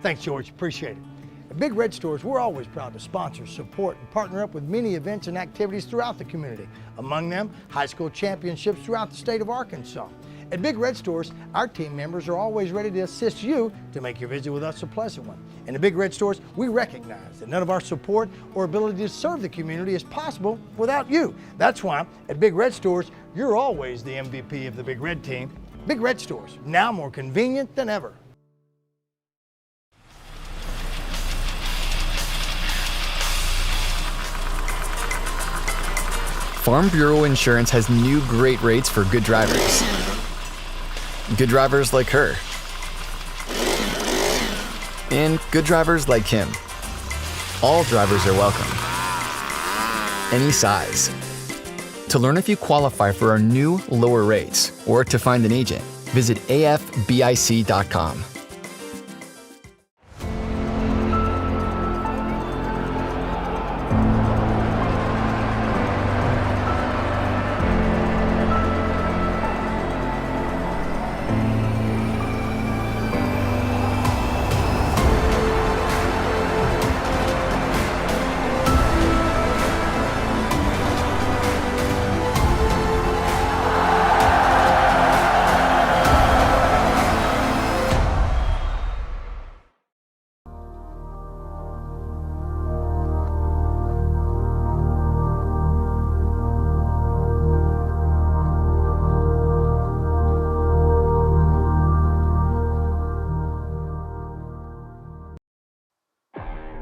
Thanks, George. Appreciate it. At Big Red Stores, we're always proud to sponsor, support, and partner up with many events and activities throughout the community. Among them, high school championships throughout the state of Arkansas. At Big Red Stores, our team members are always ready to assist you to make your visit with us a pleasant one. And at Big Red Stores, we recognize that none of our support or ability to serve the community is possible without you. That's why at Big Red Stores, you're always the MVP of the Big Red team. Big Red Stores, now more convenient than ever. Farm Bureau Insurance has new great rates for good drivers. Good drivers like her. And good drivers like him. All drivers are welcome. Any size. To learn if you qualify for our new lower rates or to find an agent, visit afbic.com.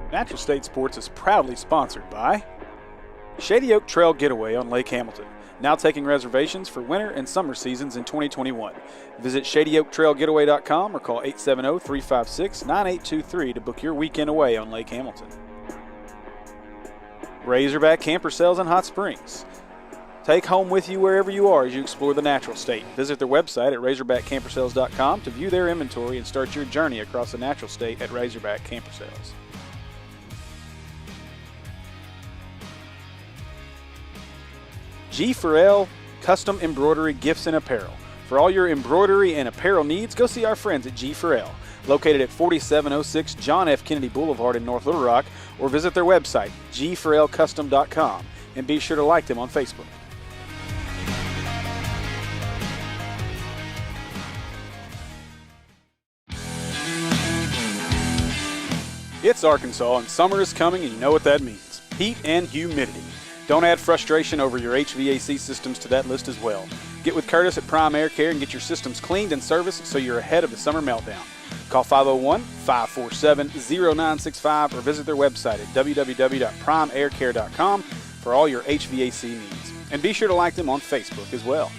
Natural State Sports is proudly sponsored by Shady Oak Trail Getaway on Lake Hamilton, now taking reservations for winter and summer seasons in 2021. Visit shadyoaktrailgetaway.com or call 870-356-9823 to book your weekend away on Lake Hamilton. Razorback Camper Sales in Hot Springs. Take home with you wherever you are as you explore the natural state. Visit their website at razorbackcampersales.com to view their inventory and start your journey across the natural state at Razorback Camper Sales. G4L Custom Embroidery Gifts and Apparel. For all your embroidery and apparel needs, go see our friends at G4L, located at 4706 John F. Kennedy Boulevard in North Little Rock, or visit their website, g4lcustom.com, and be sure to like them on Facebook. It's Arkansas, and summer is coming, and you know what that means. Heat and humidity. Don't add frustration over your HVAC systems to that list as well. Get with Curtis at Prime Air Care and get your systems cleaned and serviced so you're ahead of the summer meltdown. Call 501-547-0965 or visit their website at www.primeaircare.com for all your HVAC needs. And be sure to like them on Facebook as well.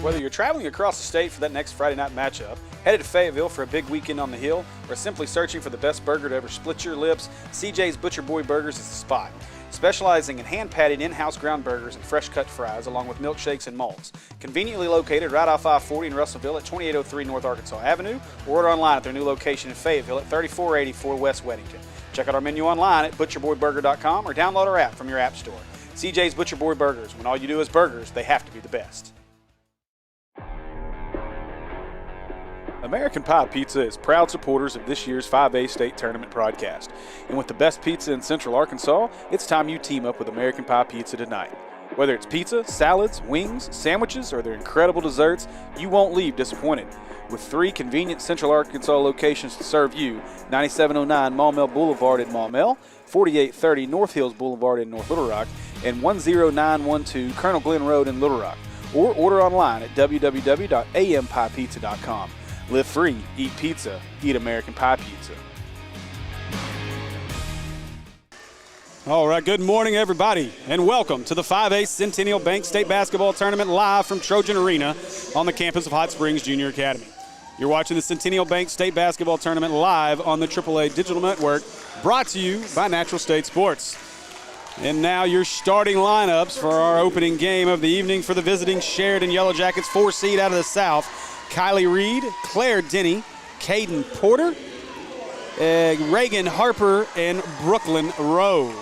Whether you're traveling across the state for that next Friday night matchup, headed to Fayetteville for a big weekend on the hill, or simply searching for the best burger to ever split your lips, CJ's Butcher Boy Burgers is the spot. Specializing in hand-patted in-house ground burgers and fresh-cut fries, along with milkshakes and malts. Conveniently located right off I-40 in Russellville at 2803 North Arkansas Avenue, or order online at their new location in Fayetteville at 3484 West Weddington. Check out our menu online at butcherboyburger.com or download our app from your app store. CJ's Butcher Boy Burgers. When all you do is burgers, they have to be the best. American Pie Pizza is proud supporters of this year's 5A State Tournament broadcast. And with the best pizza in Central Arkansas, it's time you team up with American Pie Pizza tonight. Whether it's pizza, salads, wings, sandwiches, or their incredible desserts, you won't leave disappointed. With 3 convenient Central Arkansas locations to serve you, 9709 Maumelle Boulevard in Maumelle, 4830 North Hills Boulevard in North Little Rock, and 10912 Colonel Glenn Road in Little Rock. Or order online at www.ampiepizza.com. Live free, eat pizza, eat American Pie Pizza. All right, good morning, everybody, and welcome to the 5A Centennial Bank State Basketball Tournament live from Trojan Arena on the campus of Hot Springs Junior Academy. You're watching the Centennial Bank State Basketball Tournament live on the AAA Digital Network, brought to you by Natural State Sports. And now your starting lineups for our opening game of the evening for the visiting Sheridan Yellow Jackets, 4 seed out of the South. Kylie Reed, Claire Denny, Caden Porter, Reagan Harper, and Brooklyn Rowe.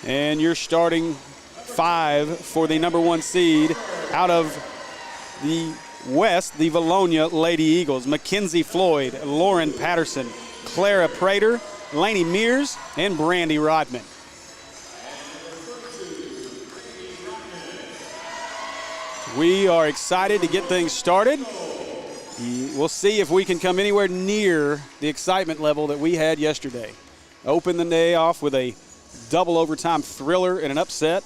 And your starting 5 for the number 1 seed out of the West, the Vilonia Lady Eagles. Mackenzie Floyd, Lauren Patterson, Clara Prater, Lainey Mears, and Brandy Rodman. We are excited to get things started. We'll see if we can come anywhere near the excitement level that we had yesterday. Open the day off with a double overtime thriller and an upset.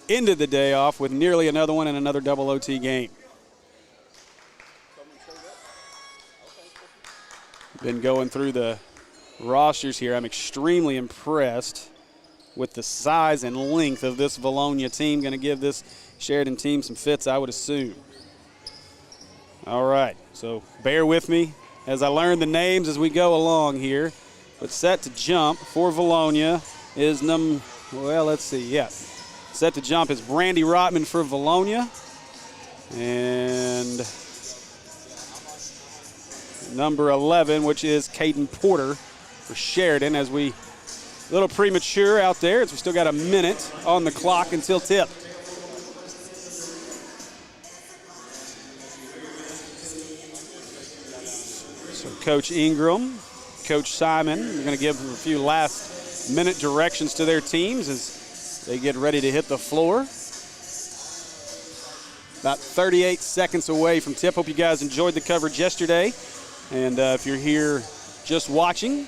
Ended the day off with nearly another one and another double OT game. Been going through the rosters here. I'm extremely impressed with the size and length of this Vilonia team. Going to give this Sheridan team some fits, I would assume. All right, so bear with me as I learn the names as we go along here. But set to jump for Vilonia is set to jump is Brandy Rotman for Vilonia. And number 11, which is Caden Porter for Sheridan. As we, a little premature out there as we still got a minute on the clock until tip. So Coach Ingram, Coach Simon are going to give a few last minute directions to their teams as they get ready to hit the floor. About 38 seconds away from tip. Hope you guys enjoyed the coverage yesterday. And if you're here just watching,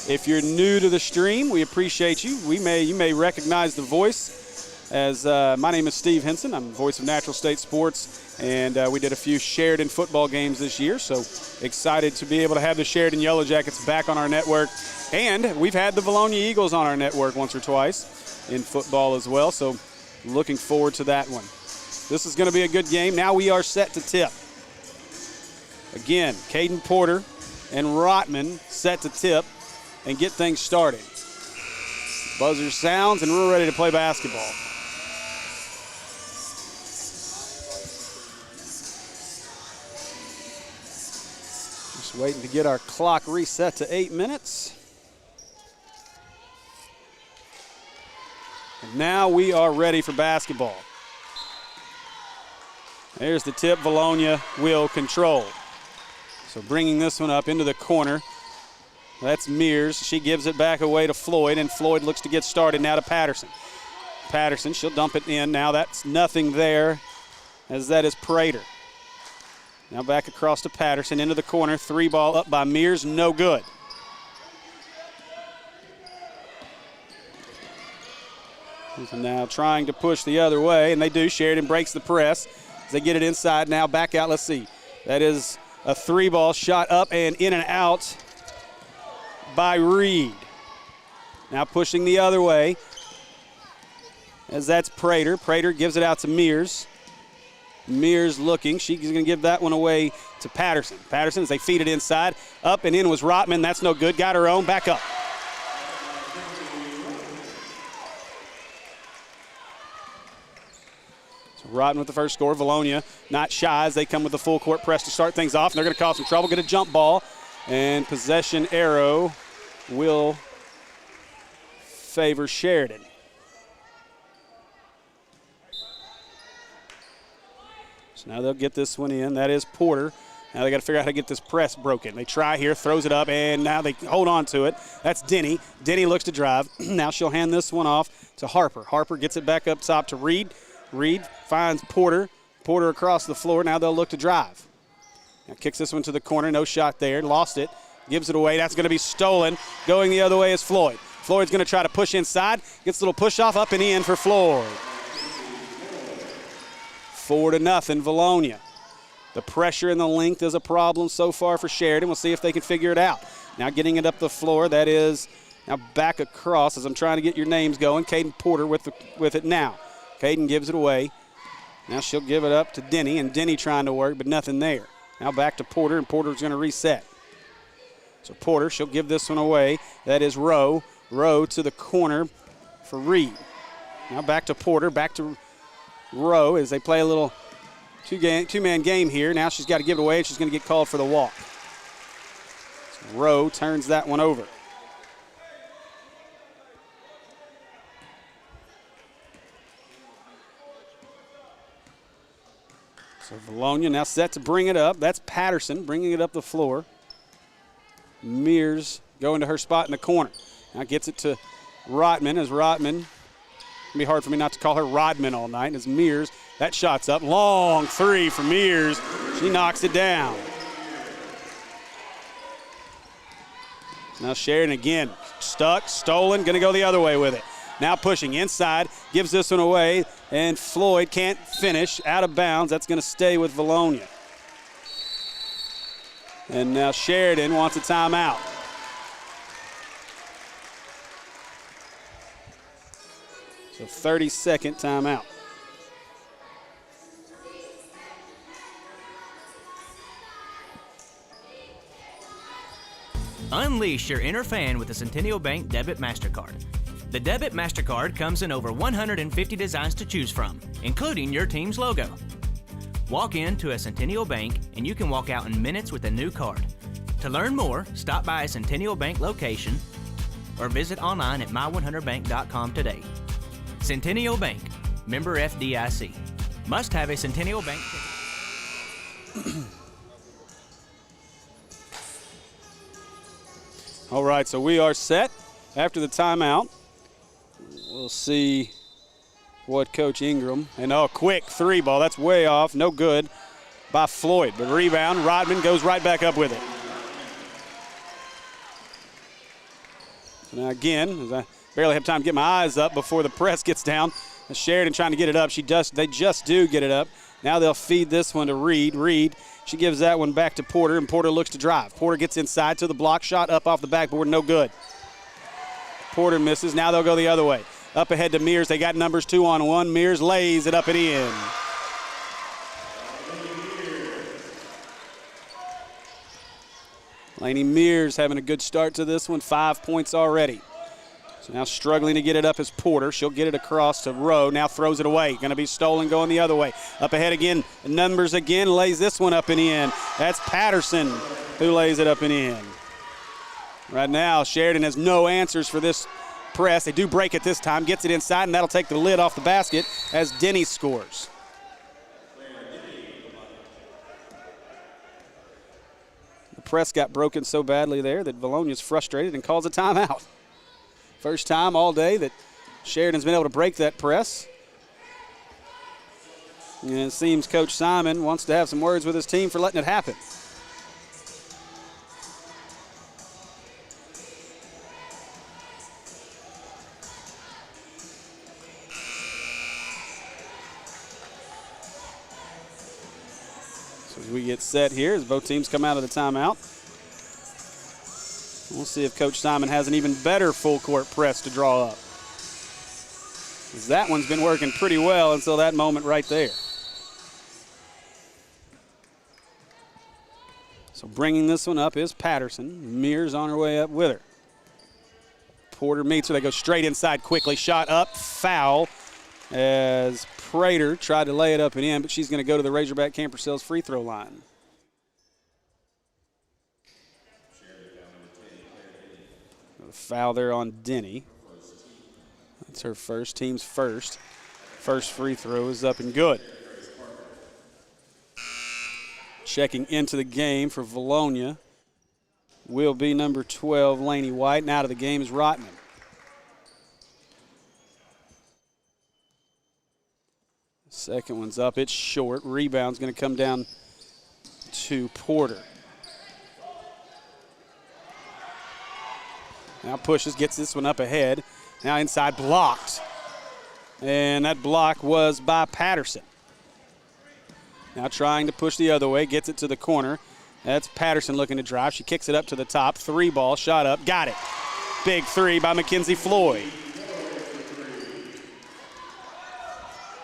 if you're new to the stream, we appreciate you. You may recognize the voice as my name is Steve Henson. I'm the voice of Natural State Sports, and we did a few Sheridan football games this year, so excited to be able to have the Sheridan Yellow Jackets back on our network. And we've had the Vilonia Eagles on our network once or twice in football as well, so looking forward to that one. This is going to be a good game. Now we are set to tip. Again, Caden Porter and Rotman set to tip and get things started. Buzzer sounds and we're ready to play basketball. Just waiting to get our clock reset to 8 minutes. And now we are ready for basketball. There's the tip Vilonia will control. So bringing this one up into the corner. That's Mears. She gives it back away to Floyd, and Floyd looks to get started now to Patterson. Patterson, she'll dump it in. Now that's nothing there, as that is Prater. Now back across to Patterson, into the corner. 3 ball up by Mears, no good. Now trying to push the other way, and they do. Sheridan breaks the press as they get it inside. Now back out, let's see. That is a 3 ball shot up and in and out by Reed. Now pushing the other way as that's Prater. Prater gives it out to Mears. Mears looking. She's going to give that one away to Patterson. Patterson as they feed it inside. Up and in was Rotman. That's no good. Got her own. Back up. Rotman with the first score. Vilonia not shy as they come with the full court press to start things off. And they're going to cause some trouble. Get a jump ball. And possession arrow will favor Sheridan. So now they'll get this one in. That is Porter. Now they got to figure out how to get this press broken. They try here, throws it up, and now they hold on to it. That's Denny. Denny looks to drive. Now she'll hand this one off to Harper. Harper gets it back up top to Reed. Reed finds Porter. Porter across the floor. Now they'll look to drive. Now kicks this one to the corner. No shot there. Lost it. Gives it away. That's going to be stolen. Going the other way is Floyd. Floyd's going to try to push inside. Gets a little push off up and in for Floyd. 4-0 Vilonia. The pressure and the length is a problem so far for Sheridan. We'll see if they can figure it out. Now getting it up the floor. That is now back across as I'm trying to get your names going. Caden Porter with it now. Caden gives it away. Now she'll give it up to Denny, and Denny trying to work, but nothing there. Now back to Porter, and Porter's going to reset. So Porter, she'll give this one away. That is Rowe. Rowe to the corner for Reed. Now back to Porter, back to Rowe as they play a little two-man game here. Now she's got to give it away, and she's going to get called for the walk. So Rowe turns that one over. So Vilonia now set to bring it up. That's Patterson bringing it up the floor. Mears going to her spot in the corner. Now gets it to Rodman as Rodman. It'll be hard for me not to call her Rodman all night as Mears. That shot's up. Long three for Mears. She knocks it down. Now Sheridan again. Stuck, stolen, going to go the other way with it. Now pushing inside, gives this one away, and Floyd can't finish, out of bounds. That's going to stay with Vilonia. And now Sheridan wants a timeout. So 30-second timeout. Unleash your inner fan with the Centennial Bank Debit MasterCard. The Debit MasterCard comes in over 150 designs to choose from, including your team's logo. Walk into a Centennial Bank and you can walk out in minutes with a new card. To learn more, stop by a Centennial Bank location or visit online at my100bank.com today. Centennial Bank, member FDIC. Must have a Centennial Bank ticket. All right, so we are set after the timeout. We'll see what Coach Ingram, and quick three ball. That's way off, no good by Floyd. But rebound, Rodman goes right back up with it. So now again, as I barely have time to get my eyes up before the press gets down. Sheridan trying to get it up. They just do get it up. Now they'll feed this one to Reed. Reed, she gives that one back to Porter, and Porter looks to drive. Porter gets inside to the block shot, up off the backboard, no good. Porter misses. Now they'll go the other way. Up ahead to Mears. They got numbers 2-on-1. Mears lays it up and in. Lainey Mears having a good start to this one. 5 points already. So now struggling to get it up is Porter. She'll get it across to Rowe. Now throws it away. Going to be stolen going the other way. Up ahead again. Numbers again. Lays this one up and in. That's Patterson who lays it up and in. Right now, Sheridan has no answers for this press. They do break it this time. Gets it inside, and that'll take the lid off the basket as Denny scores. The press got broken so badly there that Vilonia's frustrated and calls a timeout. First time all day that Sheridan's been able to break that press. And it seems Coach Simon wants to have some words with his team for letting it happen. So as we get set here, as both teams come out of the timeout, we'll see if Coach Simon has an even better full court press to draw up. That one's been working pretty well until that moment right there. So bringing this one up is Patterson. Mears on her way up with her. Porter meets her. They go straight inside quickly. Shot up, foul, as Prater tried to lay it up and in, but she's going to go to the Razorback Camper Sales free throw line. Foul there on Denny. That's her first, team's first. First free throw is up and good. Checking into the game for Vilonia will be number 12, Lainey White, and out of the game is Rotman. Second one's up, it's short. Rebound's going to come down to Porter. Now pushes, gets this one up ahead. Now inside, blocked. And that block was by Patterson. Now trying to push the other way, gets it to the corner. That's Patterson looking to drive. She kicks it up to the top. Three ball, shot up, got it. Big three by Mackenzie Floyd.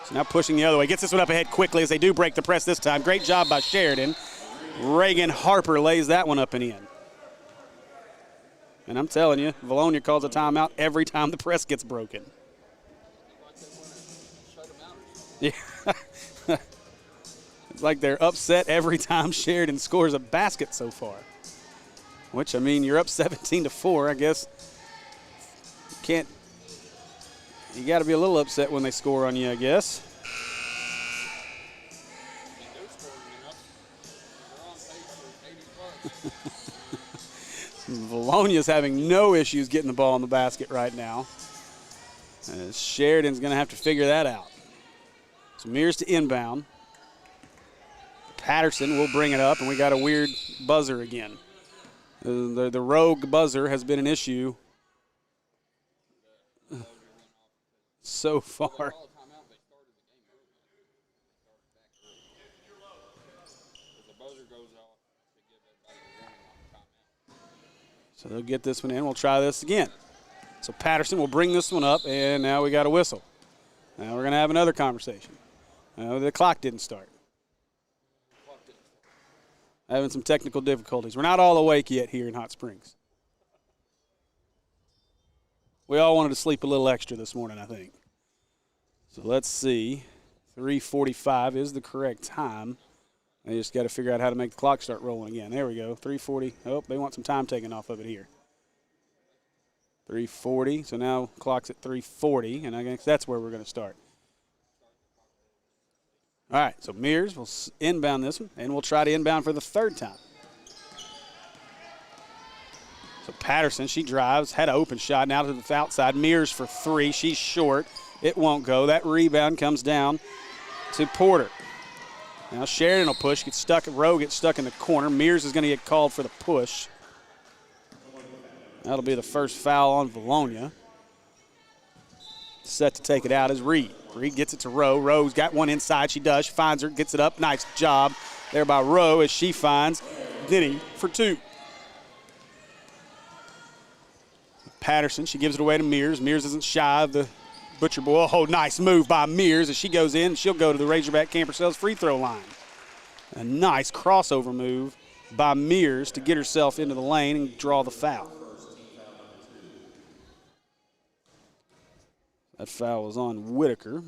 So now pushing the other way, gets this one up ahead quickly as they do break the press this time. Great job by Sheridan. Reagan Harper lays that one up and in. And I'm telling you, Vilonia calls a timeout every time the press gets broken. Yeah. It's like they're upset every time Sheridan scores a basket so far. Which, I mean, you're up 17-4, I guess. You got to be a little upset when they score on you, I guess. Vilonia's having no issues getting the ball in the basket right now. Sheridan's going to have to figure that out. So Mears to inbound. Patterson will bring it up, and we got a weird buzzer again. The rogue buzzer has been an issue so far. So they'll get this one in. We'll try this again. So Patterson will bring this one up, and now we got a whistle. Now we're going to have another conversation. The clock didn't start. Having some technical difficulties. We're not all awake yet here in Hot Springs. We all wanted to sleep a little extra this morning, I think. So let's see. 3:45 is the correct time. They just got to figure out how to make the clock start rolling again. There we go, 3:40. Oh, they want some time taken off of it here. 3:40, so now clock's at 3:40, and I guess that's where we're going to start. All right, so Mears will inbound this one, and we'll try to inbound for the third time. So Patterson, she drives, had an open shot, now to the outside. Mears for three, she's short. It won't go. That rebound comes down to Porter. Now Sheridan will push, gets stuck. Rowe gets stuck in the corner. Mears is going to get called for the push. That'll be the first foul on Vilonia. Set to take it out is Reed. Reed gets it to Rowe. Rowe's got one inside. She does. She finds her, gets it up. Nice job there by Rowe as she finds Denny for two. Patterson, she gives it away to Mears. Mears isn't shy of the Butcher Boy. Oh, nice move by Mears as she goes in. She'll go to the Razorback Camper Sales free throw line. A nice crossover move by Mears to get herself into the lane and draw the foul. That foul was on Whitaker.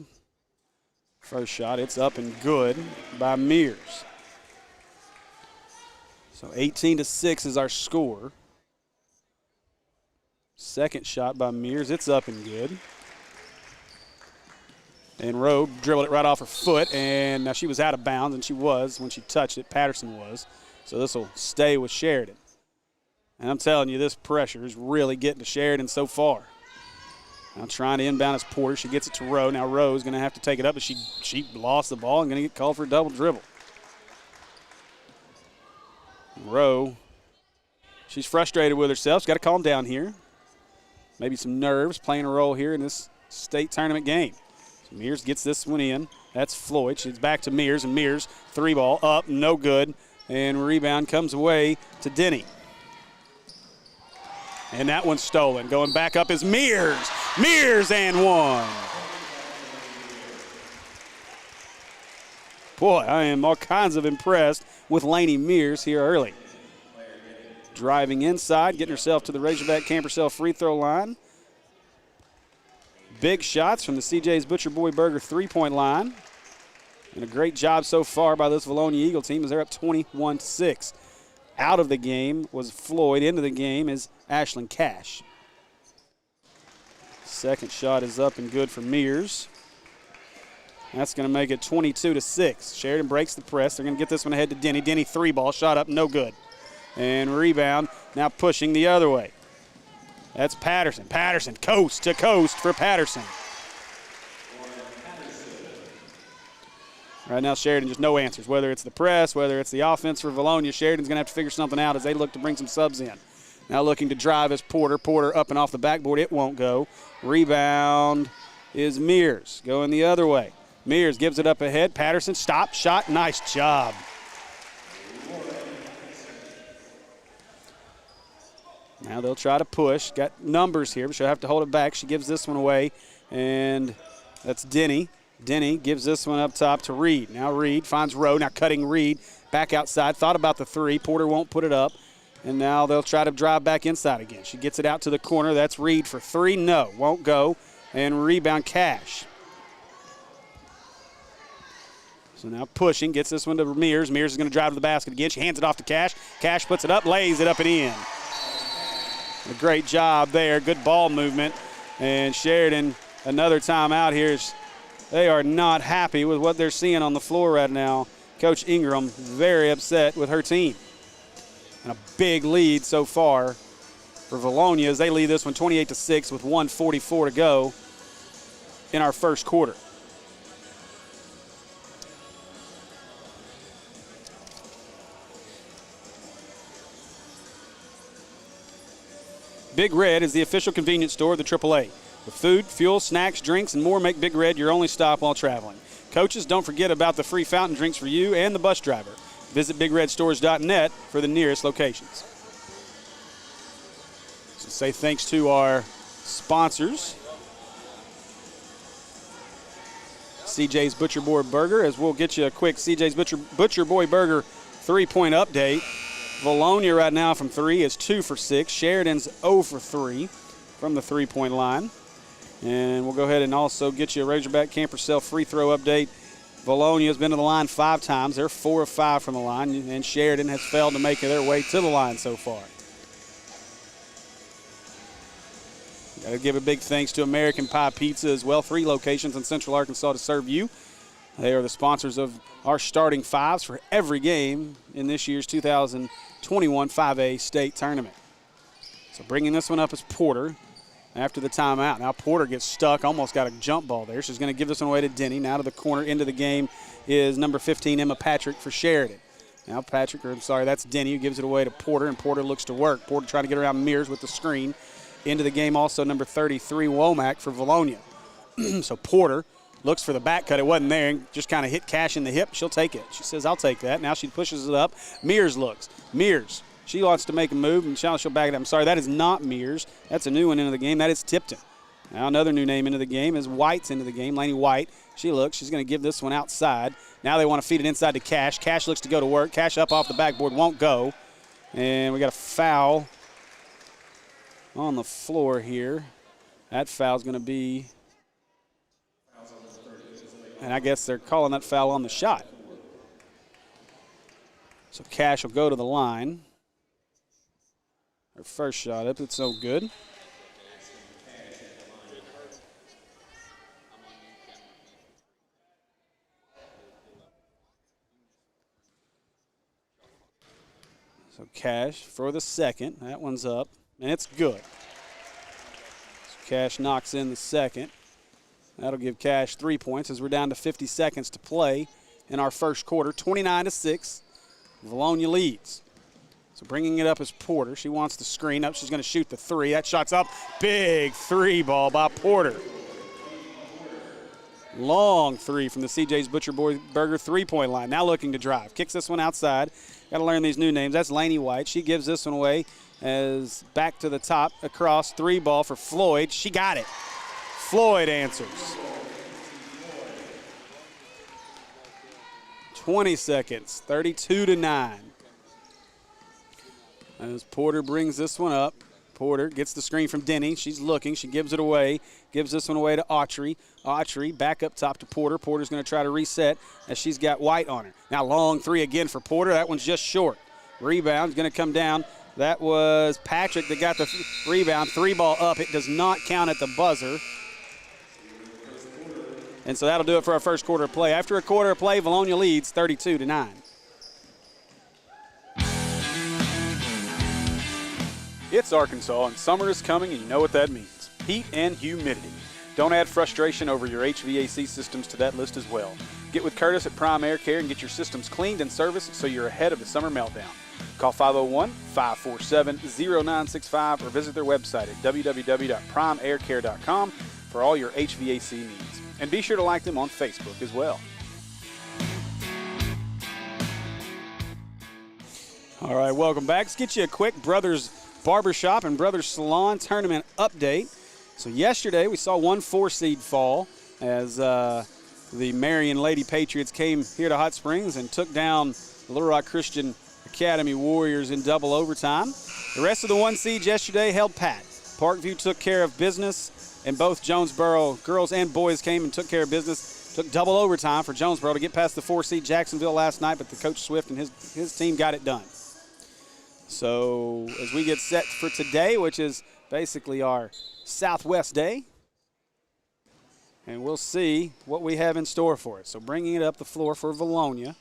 First shot, it's up and good by Mears. So 18-6 is our score. Second shot by Mears, it's up and good. And Rowe dribbled it right off her foot, and now she was out of bounds, and she was when she touched it. Patterson was. So this will stay with Sheridan. And I'm telling you, this pressure is really getting to Sheridan so far. Now trying to inbound is Porter. She gets it to Rowe. Now Rowe's going to have to take it up, but she lost the ball and going to get called for a double dribble. Rowe, she's frustrated with herself. She's got to calm down here. Maybe some nerves playing a role here in this state tournament game. So Mears gets this one in. That's Floyd. She's back to Mears, and Mears, three ball up, no good. And rebound comes away to Denny. And that one's stolen. Going back up is Mears. Mears and one. Boy, I am all kinds of impressed with Lainey Mears here early. Driving inside, getting herself to the Razorback Camper Cell free throw line. Big shots from the CJ's Butcher Boy Burger three-point line. And a great job so far by this Vilonia Eagle team as they're up 21-6. Out of the game was Floyd. Into the game is Ashlyn Cash. Second shot is up and good for Mears. That's going to make it 22-6. Sheridan breaks the press. They're going to get this one ahead to Denny. Denny three ball, shot up, no good. And rebound, now pushing the other way. That's Patterson. Patterson, coast to coast for Patterson. Right now, Sheridan just no answers. Whether it's the press, whether it's the offense for Vilonia, Sheridan's going to have to figure something out as they look to bring some subs in. Now looking to drive is Porter. Porter up and off the backboard. It won't go. Rebound is Mears going the other way. Mears gives it up ahead. Patterson, stop, shot, nice job. Now they'll try to push. Got numbers here, but she'll have to hold it back. She gives this one away, and that's Denny. Denny gives this one up top to Reed. Now Reed finds Rowe. Now cutting Reed back outside. Thought about the three. Porter won't put it up. And now they'll try to drive back inside again. She gets it out to the corner. That's Reed for three. No, won't go. And rebound Cash. So now pushing. Gets this one to Mears. Mears is going to drive to the basket again. She hands it off to Cash. Cash puts it up, lays it up and in. A great job there. Good ball movement. And Sheridan, another timeout here. They are not happy with what they're seeing on the floor right now. Coach Ingram very upset with her team. And a big lead so far for Vilonia as they lead this one 28-6 with 1:44 to go in our first quarter. Big Red is the official convenience store of the AAA. With food, fuel, snacks, drinks, and more, make Big Red your only stop while traveling. Coaches, don't forget about the free fountain drinks for you and the bus driver. Visit BigRedStores.net for the nearest locations. So say thanks to our sponsors. CJ's Butcher Boy Burger, as we'll get you a quick CJ's Butcher Boy Burger 3-point update. Vilonia right now from 3 is 2 for 6. Sheridan's 0 for 3 from the 3-point line. And we'll go ahead and also get you a Razorback Camper Cell free throw update. Vilonia has been to the line 5 times. They're 4 of 5 from the line, and Sheridan has failed to make their way to the line so far. Got to give a big thanks to American Pie Pizza as well. 3 locations in Central Arkansas to serve you. They are the sponsors of our starting 5s for every game in this year's 2021 5A state tournament. So bringing this one up is Porter after the timeout. Now Porter gets stuck, almost got a jump ball there. She's going to give this one away to Denny. Now to the corner into the game is number 15, Emma Patrick for Sheridan. Now that's Denny who gives it away to Porter, and Porter looks to work. Porter trying to get around Mears with the screen. Into the game also number 33, Womack for Vilonia. So Porter looks for the back cut. It wasn't there, and just kind of hit Cash in the hip. She'll take it. She says, I'll take that. Now she pushes it up. Mears looks. Mears, she wants to make a move, and she'll back it up. I'm sorry, that is not Mears. That's a new one into the game. That is Tipton. Now another new name into the game is White's into the game. Laney White. She looks. She's going to give this one outside. Now they want to feed it inside to Cash. Cash looks to go to work. Cash up off the backboard. Won't go. And we got a foul on the floor here. That foul's going to be, and I guess they're calling that foul on the shot. So Cash will go to the line. Her first shot up, it's no good. So Cash for the second. That one's up, and it's good. So Cash knocks in the second. That'll give Cash 3 points as we're down to 50 seconds to play in our first quarter. 29-6, Vilonia leads. So bringing it up is Porter. She wants the screen up. She's going to shoot the 3. That shot's up. Big 3 ball by Porter. Long 3 from the CJ's Butcher Boy Burger 3-point line. Now looking to drive. Kicks this one outside. Got to learn these new names. That's Laney White. She gives this one away as back to the top, across, 3 ball for Floyd. She got it. Floyd answers. 20 seconds, 32-9. As Porter brings this one up. Porter gets the screen from Denny. She's looking. She gives it away. Gives this one away to Autry. Autry back up top to Porter. Porter's going to try to reset as she's got White on her. Now long 3 again for Porter. That one's just short. Rebound's going to come down. That was Patrick that got the rebound. 3 ball up. It does not count at the buzzer. And so that'll do it for our first quarter of play. After a quarter of play, Vilonia leads 32-9. It's Arkansas, and summer is coming, and you know what that means. Heat and humidity. Don't add frustration over your HVAC systems to that list as well. Get with Curtis at Prime Air Care and get your systems cleaned and serviced so you're ahead of the summer meltdown. Call 501-547-0965 or visit their website at www.primeaircare.com for all your HVAC needs. And be sure to like them on Facebook as well. All right, welcome back. Let's get you a quick Brothers Barbershop and Brothers Salon tournament update. So yesterday we saw 1 4-seed fall as the Marion Lady Patriots came here to Hot Springs and took down the Little Rock Christian Academy Warriors in double overtime. The rest of the 1 seeds yesterday held pat. Parkview took care of business, and both Jonesboro girls and boys came and took care of business. Took double overtime for Jonesboro to get past the 4-seed Jacksonville last night, but the Coach Swift and his team got it done. So as we get set for today, which is basically our Southwest Day, and we'll see what we have in store for it. So bringing it up the floor for Vilonia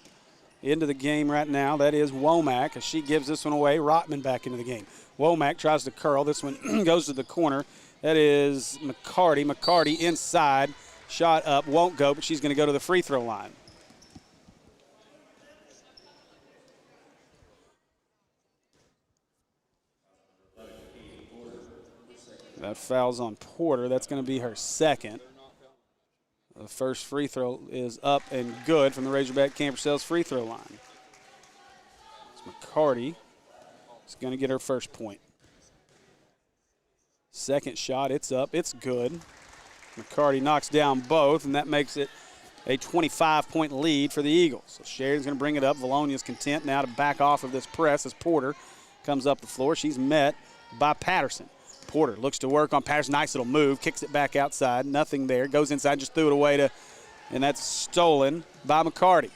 into the game right now. That is Womack, as she gives this one away. Rotman back into the game. Womack tries to curl. This one goes to the corner. That is McCarty. McCarty inside. Shot up. Won't go, but she's going to go to the free throw line. That foul's on Porter. That's going to be her second. The first free throw is up and good from the Razorback Camp Sales free throw line. It's McCarty. It's going to get her first point. Second shot, it's up, it's good. McCarty knocks down both, and that makes it a 25-point lead for the Eagles. So Sheridan's going to bring it up. Vilonia's content now to back off of this press as Porter comes up the floor. She's met by Patterson. Porter looks to work on Patterson. Nice little move. Kicks it back outside. Nothing there. Goes inside. Just threw it away and that's stolen by McCarty.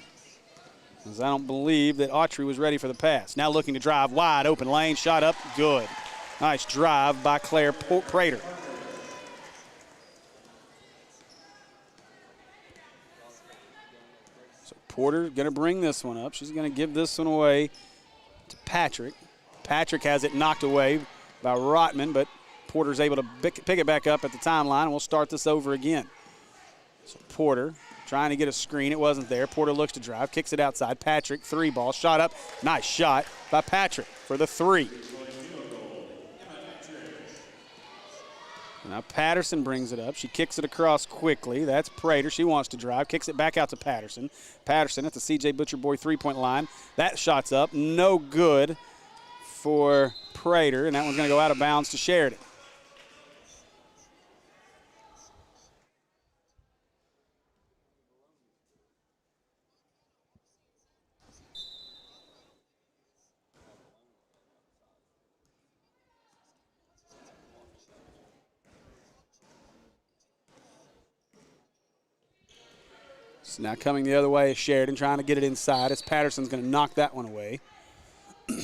As I don't believe that Autry was ready for the pass. Now looking to drive wide open lane. Shot up. Good. Nice drive by Claire Prater. So Porter going to bring this one up. She's going to give this one away to Patrick. Patrick has it knocked away by Rotman, but Porter's able to pick it back up at the timeline, and we'll start this over again. So Porter trying to get a screen. It wasn't there. Porter looks to drive, kicks it outside. Patrick, three ball, shot up. Nice shot by Patrick for the three. Now Patterson brings it up. She kicks it across quickly. That's Prater. She wants to drive. Kicks it back out to Patterson. Patterson at the C.J. Butcher Boy three-point line. That shot's up. No good for Prater, and that one's going to go out of bounds to Sheridan. So now coming the other way is Sheridan trying to get it inside as Patterson's going to knock that one away. So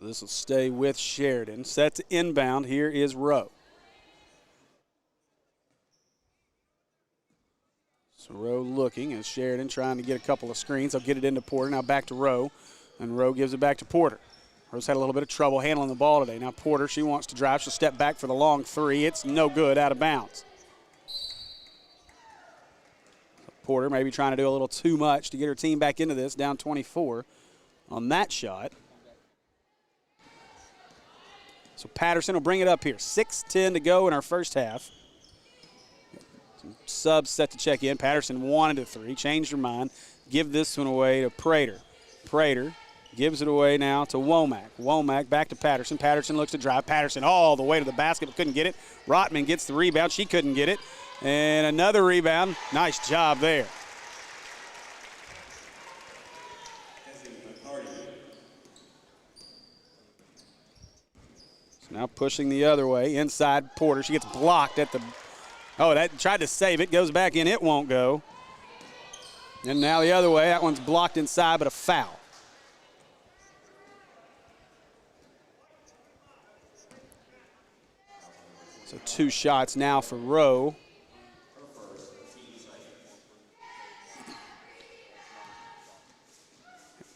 this will stay with Sheridan. Set to inbound. Here is Rowe. So Rowe looking as Sheridan trying to get a couple of screens. They'll get it into Porter. Now back to Rowe. And Rowe gives it back to Porter. Rowe's had a little bit of trouble handling the ball today. Now Porter, she wants to drive. She'll step back for the long three. It's no good, out of bounds. Porter maybe trying to do a little too much to get her team back into this, down 24 on that shot. So Patterson will bring it up here. 6:10 to go in our first half. Some subs set to check in. Patterson wanted a three, changed her mind. Give this one away to Prater. Prater gives it away now to Womack. Womack back to Patterson. Patterson looks to drive. Patterson all the way to the basket, but couldn't get it. Rotman gets the rebound. She couldn't get it. And another rebound. Nice job there. So now pushing the other way. Inside Porter. She gets blocked at the... Oh, that tried to save it. Goes back in. It won't go. And now the other way. That one's blocked inside, but a foul. So two shots now for Rowe.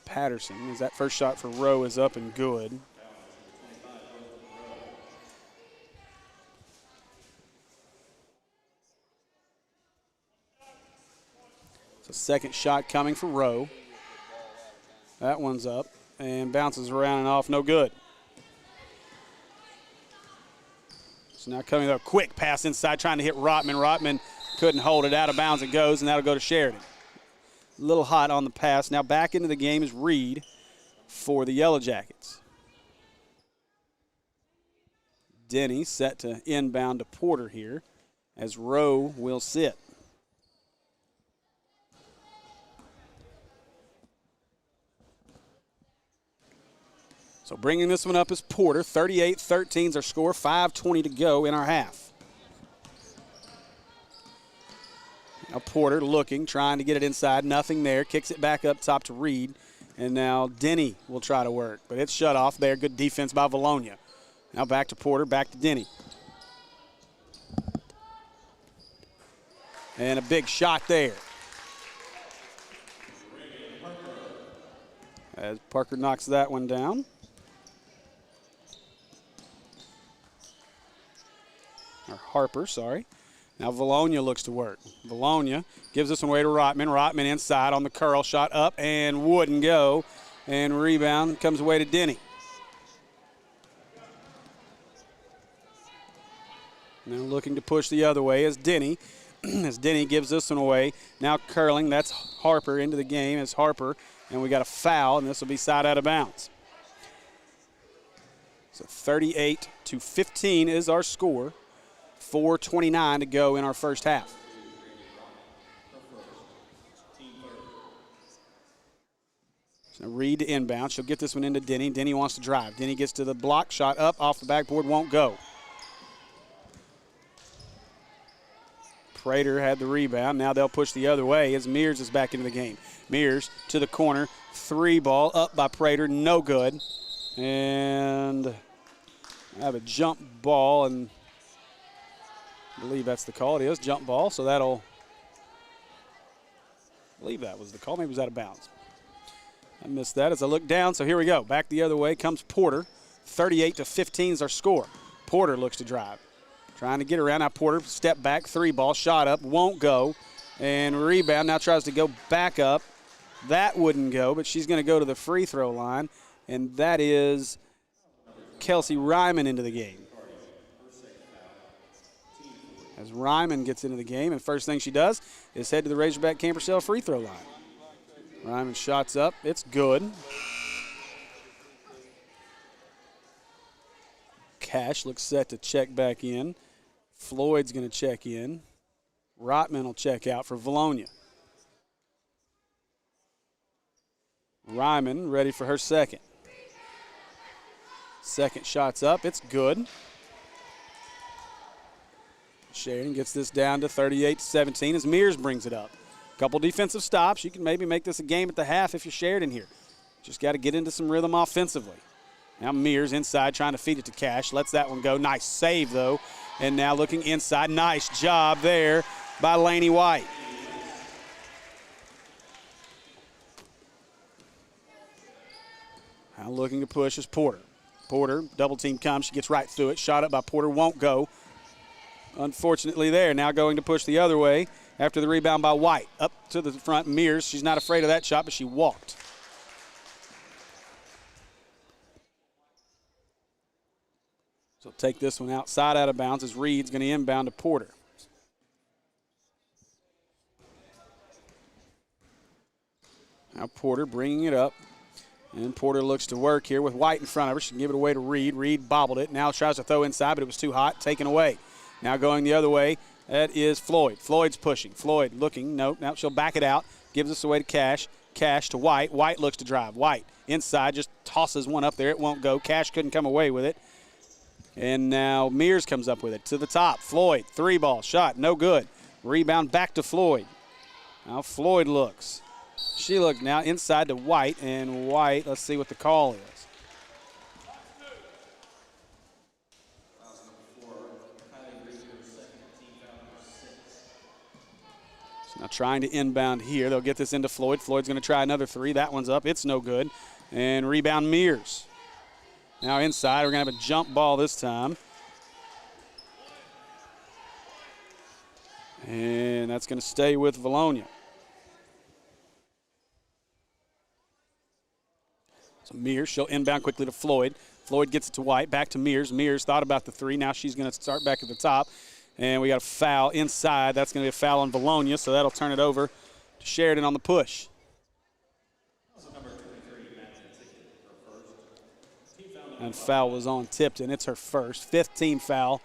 Patterson, as that first shot for Rowe is up and good. So second shot coming for Rowe. That one's up and bounces around and off, no good. So now coming up, quick pass inside, trying to hit Rotman. Rotman couldn't hold it, out of bounds it goes, and that'll go to Sheridan. A little hot on the pass. Now back into the game is Reed for the Yellow Jackets. Denny set to inbound to Porter here as Rowe will sit. So bringing this one up is Porter. 38-13 is our score. 5:20 to go in our half. Now Porter looking, trying to get it inside. Nothing there. Kicks it back up top to Reed. And now Denny will try to work. But it's shut off there. Good defense by Vilonia. Now back to Porter, back to Denny. And a big shot there. As Parker knocks that one down. Or Harper, sorry. Now Vilonia looks to work. Vilonia gives this one away to Rotman. Rotman inside on the curl, shot up and wouldn't go. And rebound comes away to Denny. Now looking to push the other way is Denny. As Denny gives this one away. Now curling, that's Harper into the game as Harper. And we got a foul, and this will be side out of bounds. So 38-15 is our score. 4:29 to go in our first half. So Reed to inbound. She'll get this one into Denny. Denny wants to drive. Denny gets to the block. Shot up off the backboard. Won't go. Prater had the rebound. Now they'll push the other way as Mears is back into the game. Mears to the corner. 3 ball up by Prater. No good. And I have a jump ball, and I believe that's the call. It is jump ball, so that'll, I believe that was the call. Maybe it was out of bounds. I missed that as I look down, so here we go. Back the other way comes Porter. 38-15 is our score. Porter looks to drive. Trying to get around. Now Porter, step back, 3 ball, shot up, won't go. And rebound, now tries to go back up. That wouldn't go, but she's going to go to the free throw line, and that is Kelsey Ryman into the game. As Ryman gets into the game, and first thing she does is head to the Razorback Campersell free throw line. Ryman shots up. It's good. Cash looks set to check back in. Floyd's going to check in. Rotman will check out for Vilonia. Ryman ready for her second. Second shot's up. It's good. Sheridan gets this down to 38-17 as Mears brings it up. Couple defensive stops. You can maybe make this a game at the half if you're Sheridan here. Just got to get into some rhythm offensively. Now Mears inside trying to feed it to Cash. Lets that one go. Nice save, though. And now looking inside. Nice job there by Laney White. Now looking to push is Porter. Porter, double team comes. She gets right through it. Shot up by Porter. Won't go. Unfortunately there. Now going to push the other way after the rebound by White. Up to the front. Mears. She's not afraid of that shot, but she walked. So take this one outside out of bounds as Reed's going to inbound to Porter. Now Porter bringing it up. And Porter looks to work here with White in front of her. She can give it away to Reed. Reed bobbled it. Now tries to throw inside, but it was too hot. Taken away. Now going the other way, that is Floyd. Floyd's pushing. Floyd looking. Nope. Now she'll back it out. Gives this away to Cash. Cash to White. White looks to drive. White inside. Just tosses one up there. It won't go. Cash couldn't come away with it. And now Mears comes up with it to the top. Floyd, 3 ball. Shot. No good. Rebound back to Floyd. Now Floyd looks. She looked now inside to White, and White, let's see what the call is. So now trying to inbound here. They'll get this into Floyd. Floyd's going to try another 3. That one's up. It's no good. And rebound Mears. Now inside, we're going to have a jump ball this time. And that's going to stay with Vilonia. So Mears, she'll inbound quickly to Floyd. Floyd gets it to White, back to Mears. Mears thought about the 3. Now she's going to start back at the top. And we got a foul inside. That's going to be a foul on Vilonia, so that'll turn it over to Sheridan on the push. And foul was on Tipton. It's her first. 5th team foul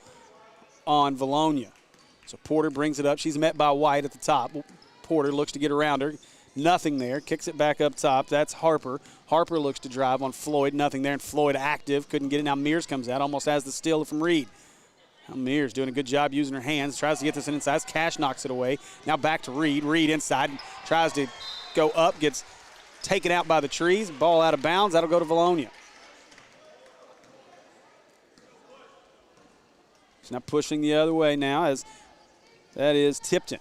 on Vilonia. So Porter brings it up. She's met by White at the top. Porter looks to get around her. Nothing there. Kicks it back up top. That's Harper. Harper looks to drive on Floyd. Nothing there. And Floyd active. Couldn't get it. Now Mears comes out. Almost has the steal from Reed. Now Mears doing a good job using her hands. Tries to get this inside. Cash knocks it away. Now back to Reed. Reed inside. Tries to go up. Gets taken out by the trees. Ball out of bounds. That'll go to Vilonia. She's now pushing the other way now as that is Tipton.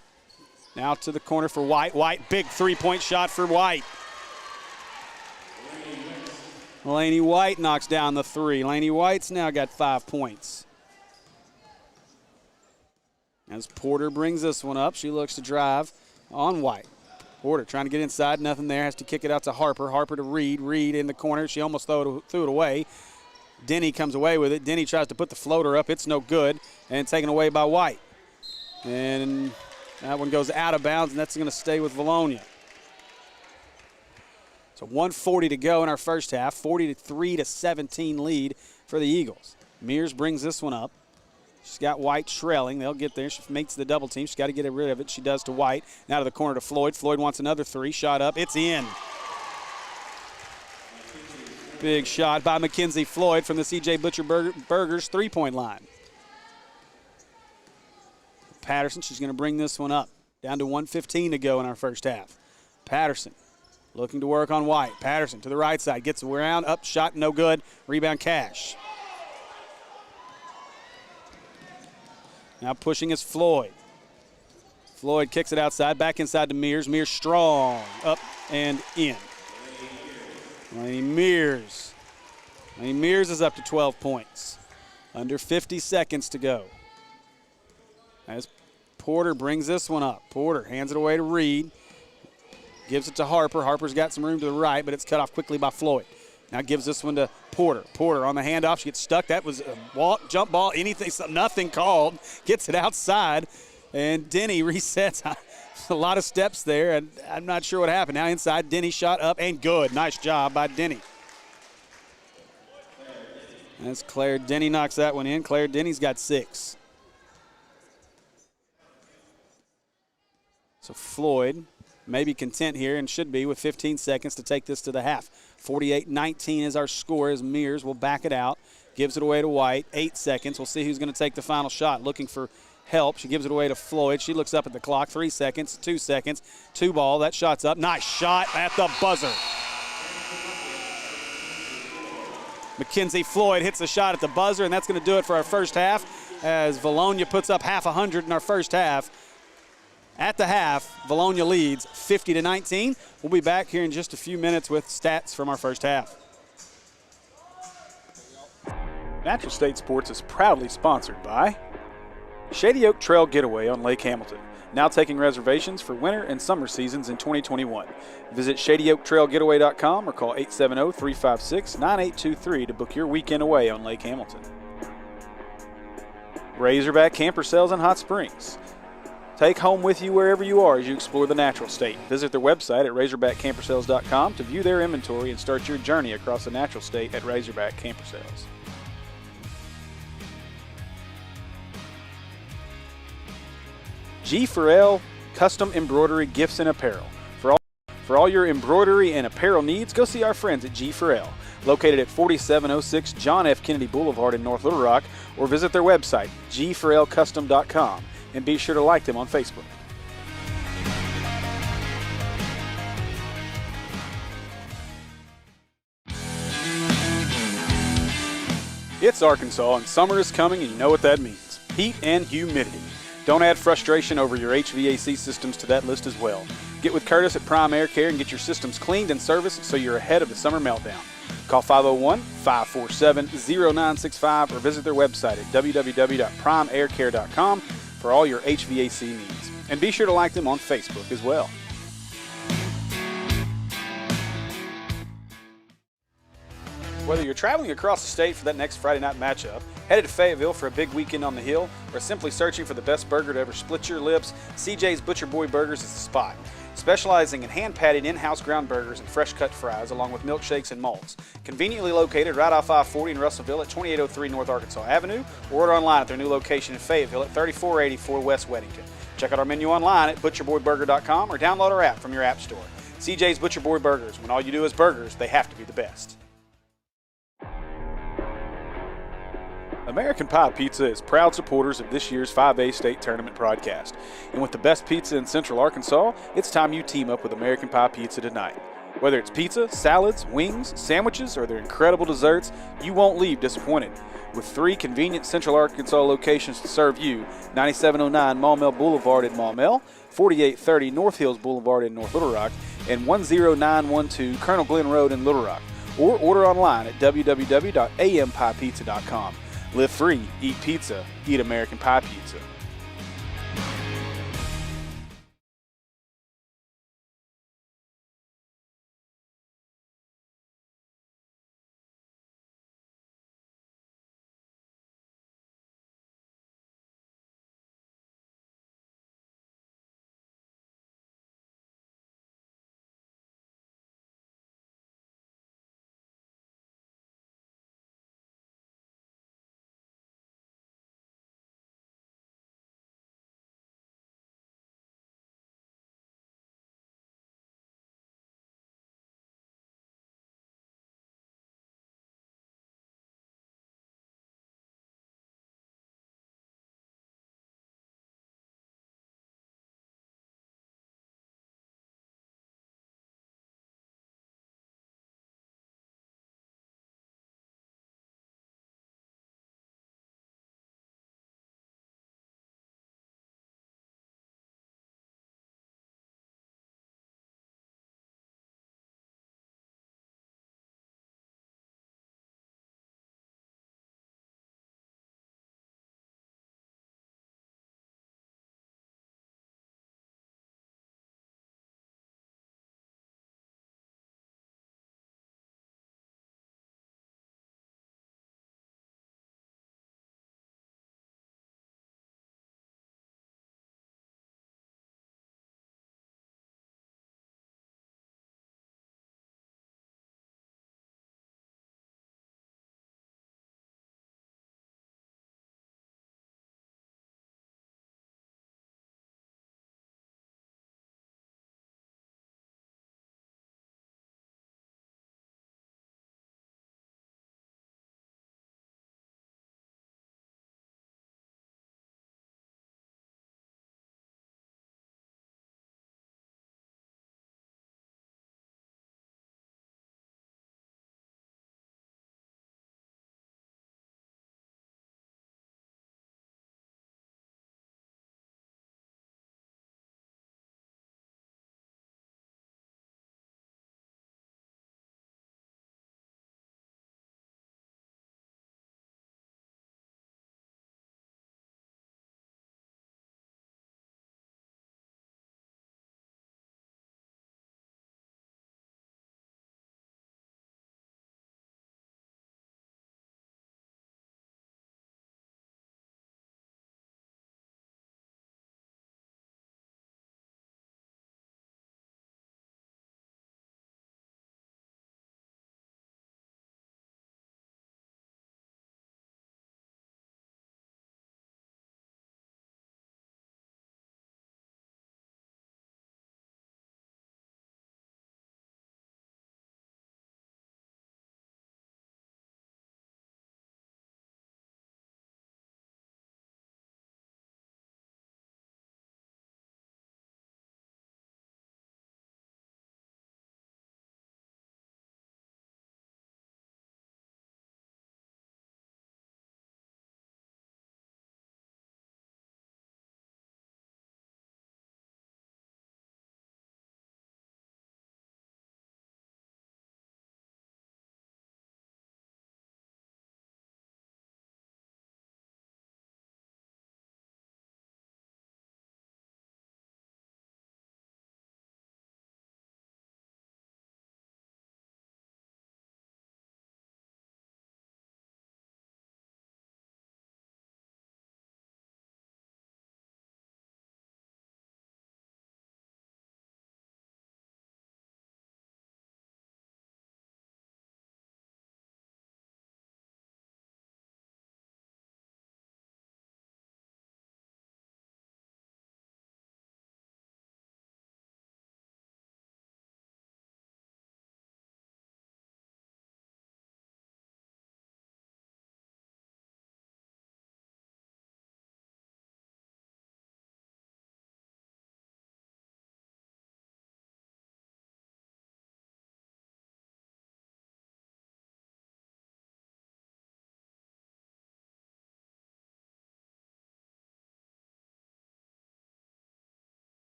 Now to the corner for White. White, big three-point shot for White. Laney White knocks down the three. Laney White's now got 5 points. As Porter brings this one up, she looks to drive on White. Porter trying to get inside, nothing there, has to kick it out to Harper. Harper to Reed. Reed in the corner, she almost threw it away. Denny comes away with it. Denny tries to put the floater up, it's no good, and taken away by White. And that one goes out of bounds, and that's going to stay with Vilonia. So 1:40 to go in our first half, 43-17 lead for the Eagles. Mears brings this one up. She's got White trailing. They'll get there. She makes the double team. She's got to get rid of it. She does to White. Now to the corner to Floyd. Floyd wants another three. Shot up. It's in. Big shot by Mackenzie Floyd from the C.J. Butcher Burgers three-point line. Patterson, she's going to bring this one up. Down to 1:15 to go in our first half. Patterson looking to work on White. Patterson to the right side. Gets around. Up. Shot. No good. Rebound Cash. Now pushing is Floyd. Floyd kicks it outside, back inside to Mears. Mears strong, up and in. Laney Mears. Laney Mears is up to 12 points. Under 50 seconds to go. As Porter brings this one up. Porter hands it away to Reed. Gives it to Harper. Harper's got some room to the right, but it's cut off quickly by Floyd. Now gives this one to Porter. Porter on the handoff. She gets stuck. That was a walk, jump ball, anything, nothing called. Gets it outside, and Denny resets. A lot of steps there, and I'm not sure what happened. Now inside, Denny shot up and good. Nice job by Denny. As Claire Denny knocks that one in. Claire Denny's got 6. So Floyd may be content here and should be with 15 seconds to take this to the half. 48-19 is our score as Mears will back it out. Gives it away to White. 8 seconds. We'll see who's going to take the final shot. Looking for help. She gives it away to Floyd. She looks up at the clock. 3 seconds. 2 seconds. 2 ball. That shot's up. Nice shot at the buzzer. Mackenzie Floyd hits the shot at the buzzer, and that's going to do it for our first half as Vilonia puts up half 100 in our first half. At the half, Vilonia leads 50-19. We'll be back here in just a few minutes with stats from our first half. Natural State Sports is proudly sponsored by Shady Oak Trail Getaway on Lake Hamilton, now taking reservations for winter and summer seasons in 2021. Visit ShadyOakTrailGetaway.com or call 870-356-9823 to book your weekend away on Lake Hamilton. Razorback Camper Sales in Hot Springs. Take home with you wherever you are as you explore the natural state. Visit their website at RazorbackCamperSales.com to view their inventory and start your journey across the natural state at Razorback Camper Sales. G4L Custom Embroidery Gifts and Apparel. For all your embroidery and apparel needs, go see our friends at G4L, located at 4706 John F. Kennedy Boulevard in North Little Rock, or visit their website, G4LCustom.com. And be sure to like them on Facebook. It's Arkansas and summer is coming, and you know what that means. Heat and humidity. Don't add frustration over your HVAC systems to that list as well. Get with Curtis at Prime Air Care and get your systems cleaned and serviced so you're ahead of the summer meltdown. Call 501-547-0965 or visit their website at www.primeaircare.com for all your HVAC needs. And be sure to like them on Facebook as well. Whether you're traveling across the state for that next Friday night matchup, headed to Fayetteville for a big weekend on the hill, or simply searching for the best burger to ever split your lips, CJ's Butcher Boy Burgers is the spot. Specializing in hand-patted in-house ground burgers and fresh-cut fries, along with milkshakes and malts. Conveniently located right off I-40 in Russellville at 2803 North Arkansas Avenue, or order online at their new location in Fayetteville at 3484 West Weddington. Check out our menu online at butcherboyburger.com or download our app from your app store. CJ's Butcher Boy Burgers. When all you do is burgers, they have to be the best. American Pie Pizza is proud supporters of this year's 5A State Tournament broadcast. And with the best pizza in Central Arkansas, it's time you team up with American Pie Pizza tonight. Whether it's pizza, salads, wings, sandwiches, or their incredible desserts, you won't leave disappointed. With 3 convenient Central Arkansas locations to serve you, 9709 Maumelle Boulevard in Maumelle, 4830 North Hills Boulevard in North Little Rock, and 10912 Colonel Glenn Road in Little Rock. Or order online at www.ampiepizza.com. Live free, eat pizza, eat American Pie Pizza.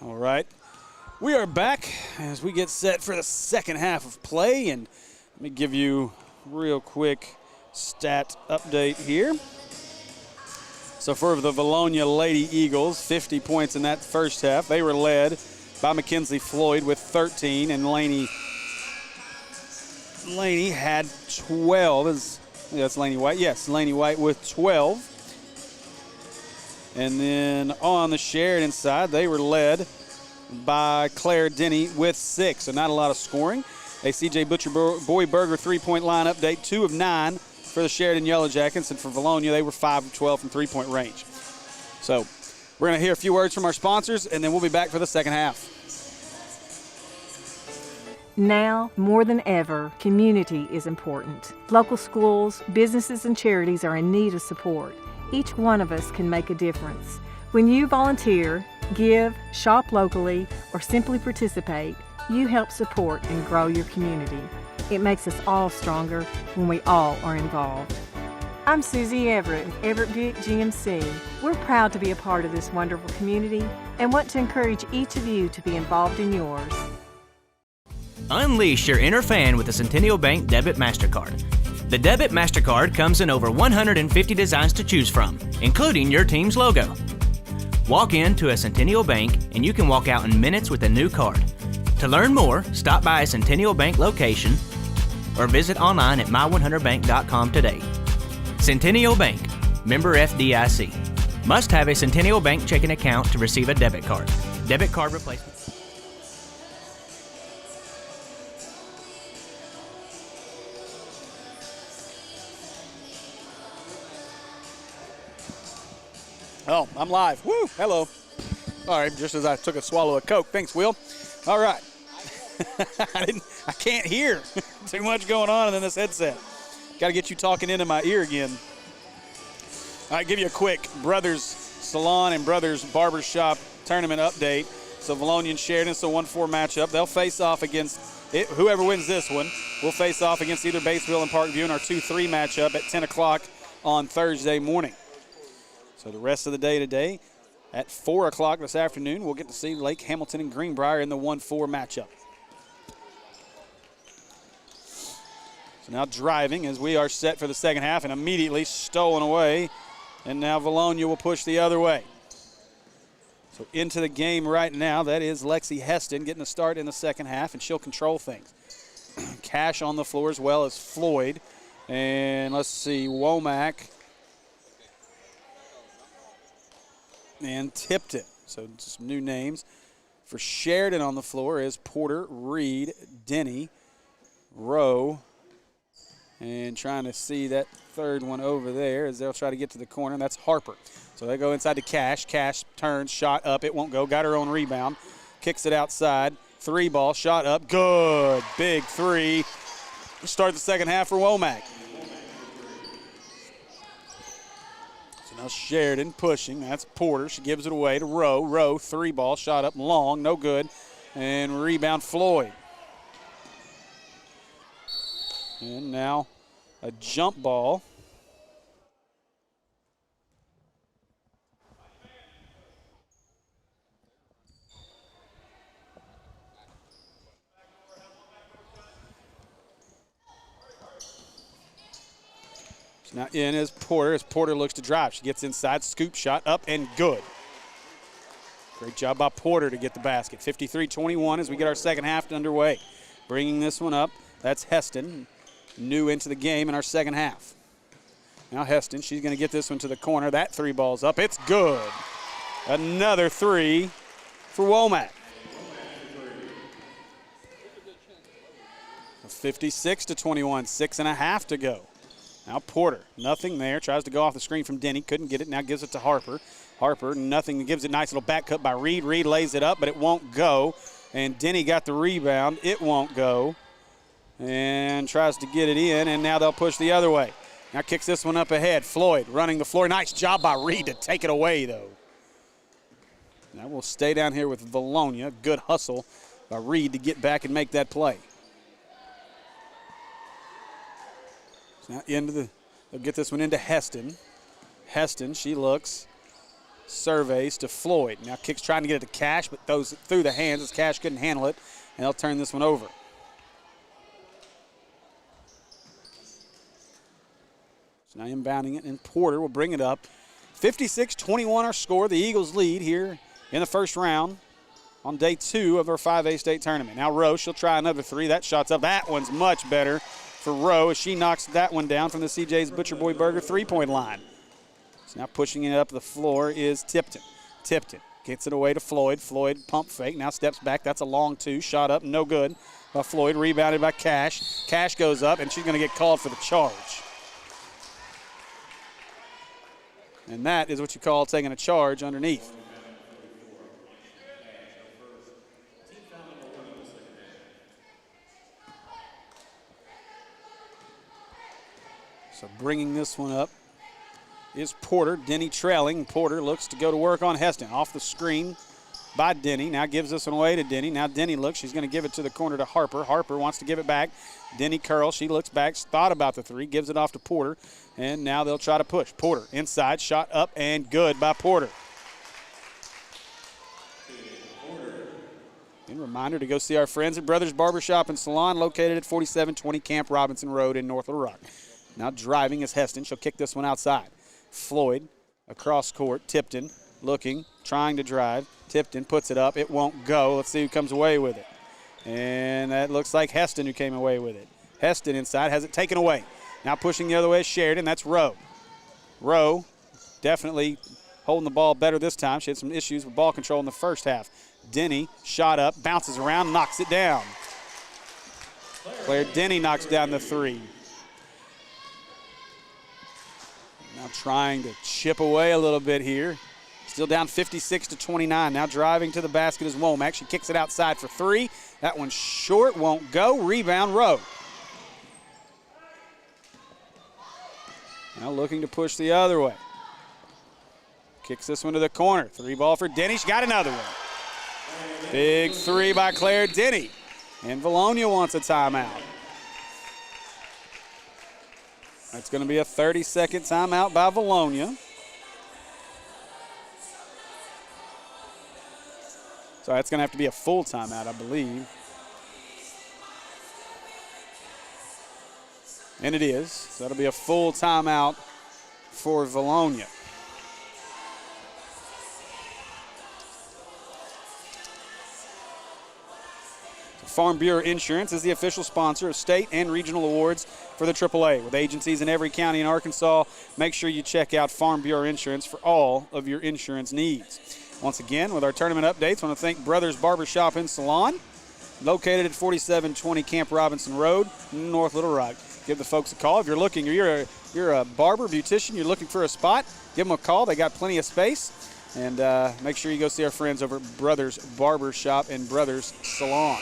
All right. We are back as we get set for the second half of play, and let me give you a real quick stat update here. So for the Vilonia Lady Eagles, 50 points in that first half. They were led by Mackenzie Floyd with 13, and Laney had 12. That's Laney White. Yes, Laney White with 12. And then on the Sheridan side, they were led by Claire Denny with 6, so not a lot of scoring. A C.J. Butcher-Boy-Burger three-point line update, 2 of 9 for the Sheridan Yellow Jackets, and for Vilonia, they were 5 of 12 from three-point range. So we're going to hear a few words from our sponsors, and then we'll be back for the second half. Now, more than ever, community is important. Local schools, businesses, and charities are in need of support. Each one of us can make a difference. When you volunteer, give, shop locally, or simply participate, you help support and grow your community. It makes us all stronger when we all are involved. I'm Susie Everett with Everett Buick GMC. We're proud to be a part of this wonderful community and want to encourage each of you to be involved in yours. Unleash your inner fan with the Centennial Bank Debit MasterCard. The Debit MasterCard comes in over 150 designs to choose from, including your team's logo. Walk into a Centennial Bank and you can walk out in minutes with a new card. To learn more, stop by a Centennial Bank location or visit online at my100bank.com today. Centennial Bank, member FDIC. Must have a Centennial Bank checking account to receive a debit card. Debit card replacement. Oh, I'm live. Woo! Hello. All right, just as I took a swallow of Coke. Thanks, Will. All right. I can't hear. Too much going on in this headset. Got to get you talking into my ear again. All right, give you a quick Brothers Salon and Brothers Barbershop tournament update. So Vilonia and Sheridan, it's a 1-4 matchup. They'll face off against it. Whoever wins this one will face off against either Batesville and Parkview in our 2-3 matchup at 10 o'clock on Thursday morning. So the rest of the day today, at 4 o'clock this afternoon, we'll get to see Lake Hamilton and Greenbrier in the 1-4 matchup. So now driving as we are set for the second half and immediately stolen away. And now Vilonia will push the other way. So into the game right now, that is Lexi Heston getting a start in the second half, and she'll control things. Cash on the floor as well as Floyd. And let's see, Womack. And tipped it. So some new names. For Sheridan on the floor is Porter, Reed, Denny, Rowe, and trying to see that third one over there as they'll try to get to the corner. That's Harper. So they go inside to Cash. Cash turns, shot up. It won't go. Got her own rebound. Kicks it outside. Three ball, shot up. Good. Big three. Start the second half for Womack. Now Sheridan pushing. That's Porter. She gives it away to Rowe. Rowe, three ball, shot up long, no good. And rebound Floyd. And now a jump ball. Now in is Porter as Porter looks to drive. She gets inside, scoop shot up and good. Great job by Porter to get the basket. 53-21 as we get our second half underway. Bringing this one up, that's Heston, new into the game in our second half. Now Heston, she's going to get this one to the corner. That three ball's up. It's good. Another three for Womack. 56-21, 6.5 to go. Now Porter, nothing there. Tries to go off the screen from Denny. Couldn't get it. Now gives it to Harper. Harper, nothing. Gives it a nice little back cut by Reed. Reed lays it up, but it won't go. And Denny got the rebound. It won't go. And tries to get it in, and now they'll push the other way. Now kicks this one up ahead. Floyd running the floor. Nice job by Reed to take it away, though. Now we'll stay down here with Vilonia. Good hustle by Reed to get back and make that play. So now they'll get this one into Heston. Heston, she looks, surveys to Floyd. Now kicks trying to get it to Cash, but throws it through the hands as Cash couldn't handle it, and they'll turn this one over. So now inbounding it, and Porter will bring it up. 56-21 our score. The Eagles lead here in the first round on day 2 of our 5A state tournament. Now Rowe, she'll try another 3. That shot's up. That one's much better for Rowe as she knocks that one down from the CJ's Butcher Boy Burger 3-point line. So now pushing it up the floor is Tipton. Tipton gets it away to Floyd. Floyd pump fake, now steps back. That's a long 2. Shot up, no good by Floyd. Rebounded by Cash. Cash goes up, and she's going to get called for the charge. And that is what you call taking a charge underneath. So bringing this one up is Porter. Denny trailing. Porter looks to go to work on Heston. Off the screen by Denny. Now gives this one away to Denny. Now Denny looks. She's going to give it to the corner to Harper. Harper wants to give it back. Denny curls. She looks back. Thought about the 3. Gives it off to Porter. And now they'll try to push. Porter inside. Shot up and good by Porter. And reminder to go see our friends at Brothers Barbershop and Salon located at 4720 Camp Robinson Road in North Little Rock. Now driving is Heston. She'll kick this one outside. Floyd across court. Tipton looking, trying to drive. Tipton puts it up. It won't go. Let's see who comes away with it. And that looks like Heston who came away with it. Heston inside has it taken away. Now pushing the other way is Sheridan. That's Rowe. Rowe definitely holding the ball better this time. She had some issues with ball control in the first half. Denny shot up, bounces around, knocks it down. Claire Denny knocks down the 3. Now trying to chip away a little bit here. Still down 56-29. Now driving to the basket is Womack. She kicks it outside for 3. That one's short, won't go. Rebound, Rowe. Now looking to push the other way. Kicks this one to the corner. 3 ball for Denny. She got another one. Big 3 by Claire Denny. And Vilonia wants a timeout. That's going to be a 30-second timeout by Vilonia. So that's going to have to be a full timeout, I believe. And it is. So that'll be a full timeout for Vilonia. Farm Bureau Insurance is the official sponsor of state and regional awards for the AAA. With agencies in every county in Arkansas, make sure you check out Farm Bureau Insurance for all of your insurance needs. Once again, with our tournament updates, I want to thank Brothers Barbershop and Salon, located at 4720 Camp Robinson Road, North Little Rock. Give the folks a call. If you're looking, you're a barber, beautician, you're looking for a spot, give them a call. They got plenty of space. And make sure you go see our friends over at Brothers Barbershop and Brothers Salon.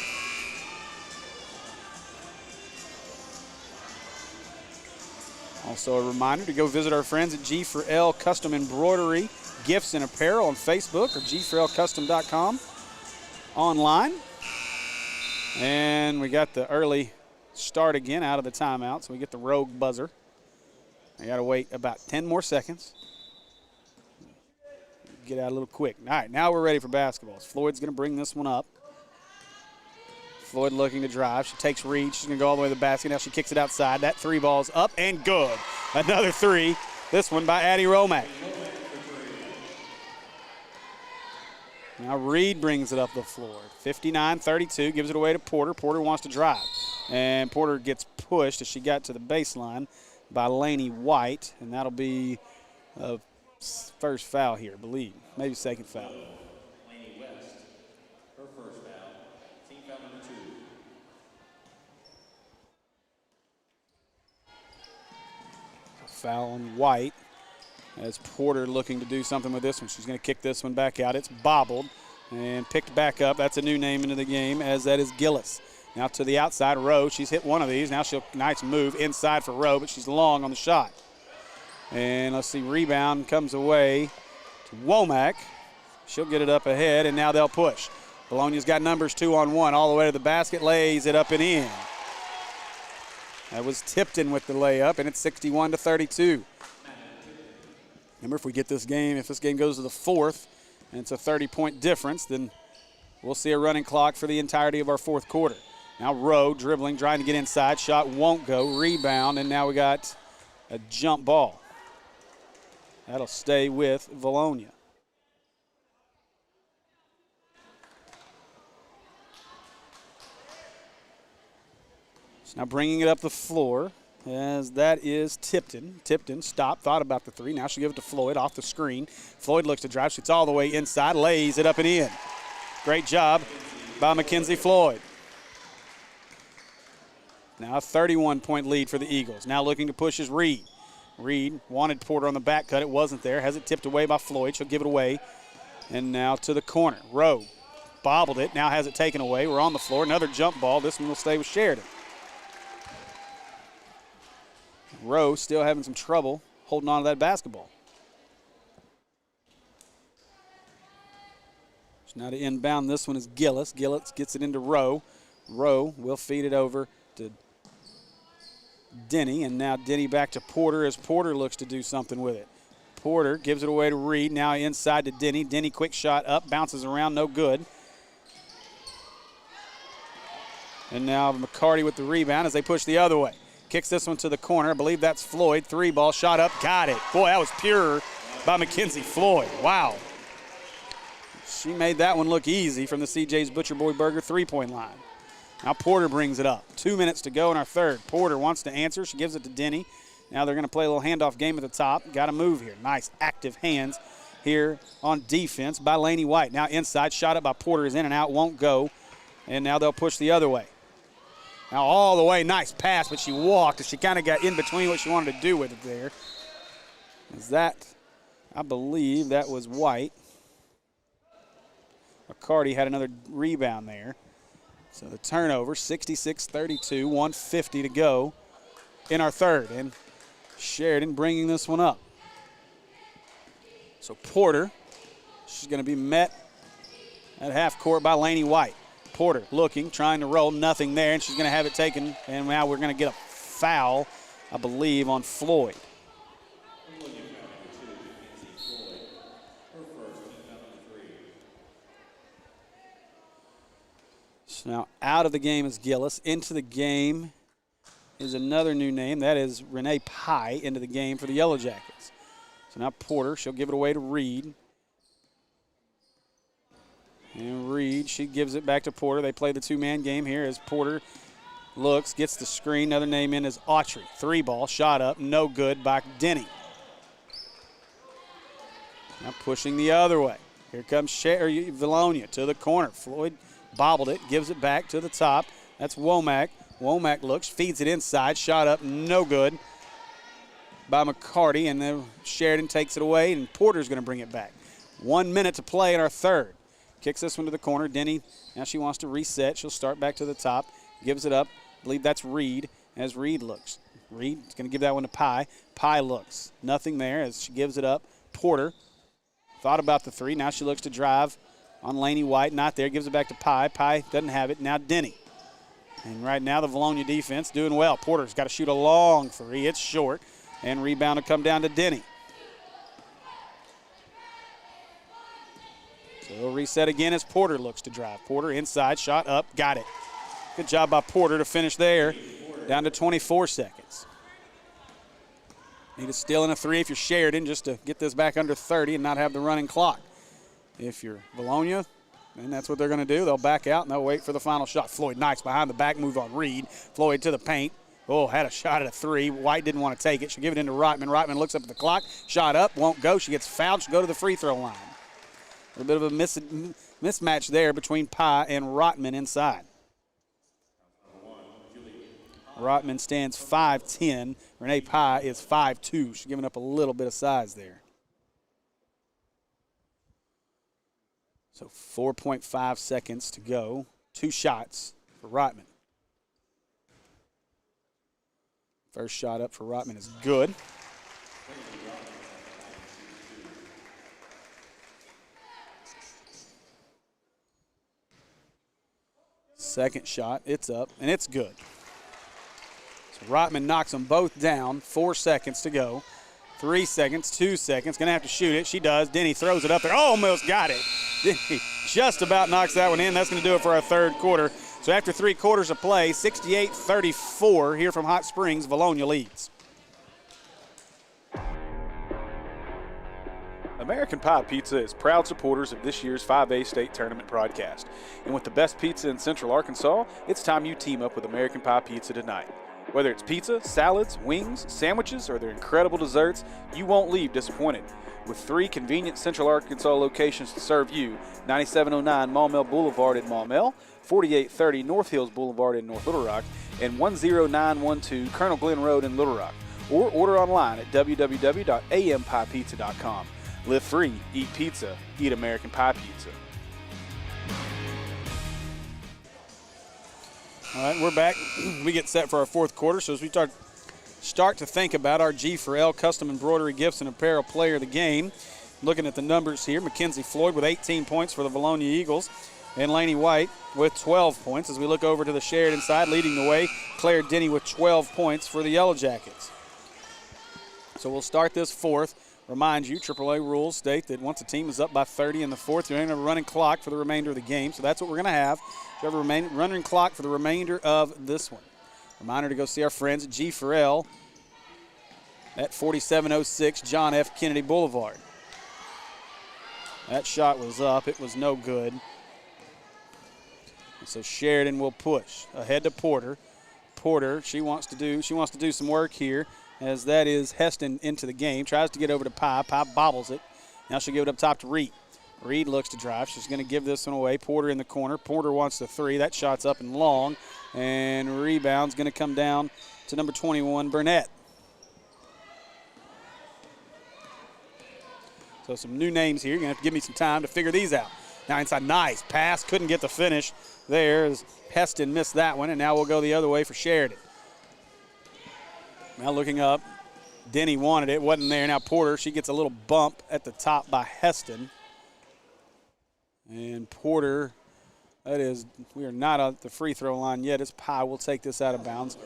Also a reminder to go visit our friends at G4L Custom Embroidery, Gifts and Apparel on Facebook or g4lcustom.com online. And we got the early start again out of the timeout, so we get the rogue buzzer. I got to wait about 10 more seconds. Get out a little quick. All right, now we're ready for basketball. Floyd's going to bring this one up. Floyd looking to drive. She takes reach. She's going to go all the way to the basket. Now she kicks it outside. That 3 ball's up and good. Another 3. This one by Addie Romack. Now Reed brings it up the floor. 59-32. Gives it away to Porter. Porter wants to drive. And Porter gets pushed as she got to the baseline by Laney White. And that'll be a first foul here, I believe. Maybe second foul. Foul on White as Porter looking to do something with this one. She's going to kick this one back out. It's bobbled and picked back up. That's a new name into the game, as that is Gillis. Now to the outside, Rowe. She's hit one of these. Now nice move inside for Rowe, but she's long on the shot. And let's see, rebound comes away to Womack. She'll get it up ahead, and now they'll push. Vilonia's got numbers 2-on-1 all the way to the basket, lays it up and in. That was Tipton with the layup, and it's 61-32. Remember, if we get this game, if this game goes to the fourth and it's a 30-point difference, then we'll see a running clock for the entirety of our fourth quarter. Now Rowe dribbling, trying to get inside. Shot won't go. Rebound, and now we got a jump ball. That'll stay with Vilonia. So now bringing it up the floor, as that is Tipton. Tipton stopped, thought about the three. Now she'll give it to Floyd off the screen. Floyd looks to drive. Shoots all the way inside, lays it up and in. Great job by Mackenzie Floyd. Now a 31-point lead for the Eagles. Now looking to push is Reed. Reed wanted Porter on the back cut. It wasn't there. Has it tipped away by Floyd. She'll give it away. And now to the corner. Rowe bobbled it. Now has it taken away. We're on the floor. Another jump ball. This one will stay with Sheridan. Rowe still having some trouble holding on to that basketball. So now to inbound this one is Gillis. Gillis gets it into Rowe. Rowe will feed it over to Denny, and now Denny back to Porter as Porter looks to do something with it. Porter gives it away to Reed. Now inside to Denny. Denny quick shot up, bounces around, no good. And now McCarty with the rebound as they push the other way. Kicks this one to the corner. I believe that's Floyd. Three ball, shot up, got it. Boy, that was pure by Mackenzie Floyd. Wow. She made that one look easy from the CJ's Butcher Boy Burger three-point line. Now Porter brings it up. 2 minutes to go in our third. Porter wants to answer. She gives it to Denny. Now they're going to play a little handoff game at the top. Got to move here. Nice active hands here on defense by Laney White. Now inside, shot up by Porter is in and out, won't go. And now they'll push the other way. Now all the way, nice pass, but she walked. She kind of got in between what she wanted to do with it there. Is that, I believe that was White. McCarty had another rebound there. So the turnover, 66-32, 150 to go in our third. And Sheridan bringing this one up. So Porter, she's going to be met at half court by Laney White. Porter looking, trying to roll, nothing there, and she's going to have it taken. And now we're going to get a foul, I believe, on Floyd. So now out of the game is Gillis. Into the game is another new name. That is Renee Pye into the game for the Yellow Jackets. So now Porter, she'll give it away to Reed. And Reed, she gives it back to Porter. They play the two-man game here as Porter looks, gets the screen. Another name in is Autry. Three ball, shot up, no good by Denny. Now pushing the other way. Here comes Vilonia to the corner. Floyd bobbled it, gives it back to the top. That's Womack. Womack looks, feeds it inside, shot up, no good by McCarty. And then Sheridan takes it away, and Porter's going to bring it back. 1 minute to play in our third. Kicks this one to the corner. Denny, now she wants to reset. She'll start back to the top. Gives it up. I believe that's Reed as Reed looks. Reed's going to give that one to Pye. Pye looks. Nothing there as she gives it up. Porter thought about the three. Now she looks to drive on Laney White. Not there. Gives it back to Pye. Pye doesn't have it. Now Denny. And right now the Vilonia defense doing well. Porter's got to shoot a long three. It's short. And rebound will come down to Denny. So he'll reset again as Porter looks to drive. Porter inside, shot up, got it. Good job by Porter to finish there. Down to 24 seconds. Need to steal in a three if you're Sheridan just to get this back under 30 and not have the running clock. If you're Vilonia, then that's what they're going to do. They'll back out and they'll wait for the final shot. Floyd nice behind the back move on Reed. Floyd to the paint. Oh, had a shot at a three. White didn't want to take it. She'll give it into Rotman. Rotman looks up at the clock. Shot up, won't go. She gets fouled. She'll go to the free throw line. A bit of a mismatch there between Pye and Rotman inside. Rotman stands 5'10". Renee Pye is 5'2". She's giving up a little bit of size there. So 4.5 seconds to go. 2 shots for Rotman. First shot up for Rotman is good. Second shot, it's up, and it's good. So Rotman knocks them both down, 4 seconds to go. 3 seconds, 2 seconds. Going to have to shoot it. She does. Denny throws it up there. Almost got it. Denny just about knocks that one in. That's going to do it for our third quarter. So after 3 quarters of play, 68-34 here from Hot Springs, Vilonia leads. American Pie Pizza is proud supporters of this year's 5A State Tournament broadcast. And with the best pizza in Central Arkansas, it's time you team up with American Pie Pizza tonight. Whether it's pizza, salads, wings, sandwiches, or their incredible desserts, you won't leave disappointed. With 3 convenient Central Arkansas locations to serve you, 9709 Maumelle Boulevard in Maumelle, 4830 North Hills Boulevard in North Little Rock, and 10912 Colonel Glenn Road in Little Rock. Or order online at www.ampiepizza.com. Live free, eat pizza, eat American Pie Pizza. All right, we're back. We get set for our fourth quarter. So as we start to think about our G4L Custom Embroidery Gifts and Apparel Player of the Game, looking at the numbers here, Mackenzie Floyd with 18 points for the Vilonia Eagles, and Laney White with 12 points. As we look over to the Sheridan side, leading the way, Claire Denny with 12 points for the Yellow Jackets. So we'll start this fourth. Remind you, AAA rules state that once a team is up by 30 in the fourth, you're going to have a running clock for the remainder of the game. So that's what we're going to have. You have a running clock for the remainder of this one. Reminder to go see our friends at G4L at 4706 John F. Kennedy Boulevard. That shot was up. It was no good. So Sheridan will push ahead to Porter. Porter, she wants to do some work here, as that is Heston into the game. Tries to get over to Pye. Pye bobbles it. Now she'll give it up top to Reed. Reed looks to drive. She's going to give this one away. Porter in the corner. Porter wants the 3. That shot's up and long. And rebound's going to come down to number 21, Burnett. So some new names here. You're going to have to give me some time to figure these out. Now inside, nice pass. Couldn't get the finish there as Heston missed that one. And now we'll go the other way for Sheridan. Now looking up, Denny wanted it, wasn't there. Now Porter, she gets a little bump at the top by Heston. And Porter, that is, we are not at the free throw line yet. It's Pye. We'll take this out of bounds.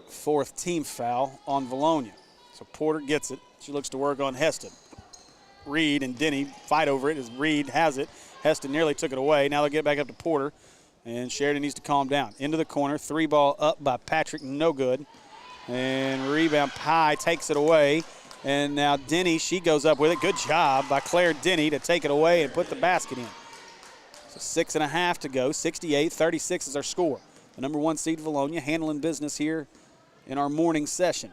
4th team foul on Vilonia. So Porter gets it. She looks to work on Heston. Reed and Denny fight over it as Reed has it. Heston nearly took it away. Now they'll get back up to Porter. And Sheridan needs to calm down. Into the corner, 3 ball up by Patrick, no good. And rebound, Pye takes it away. And now Denny, she goes up with it. Good job by Claire Denny to take it away and put the basket in. So 6.5 to go, 68-36 is our score. The number 1 seed Vilonia handling business here in our morning session.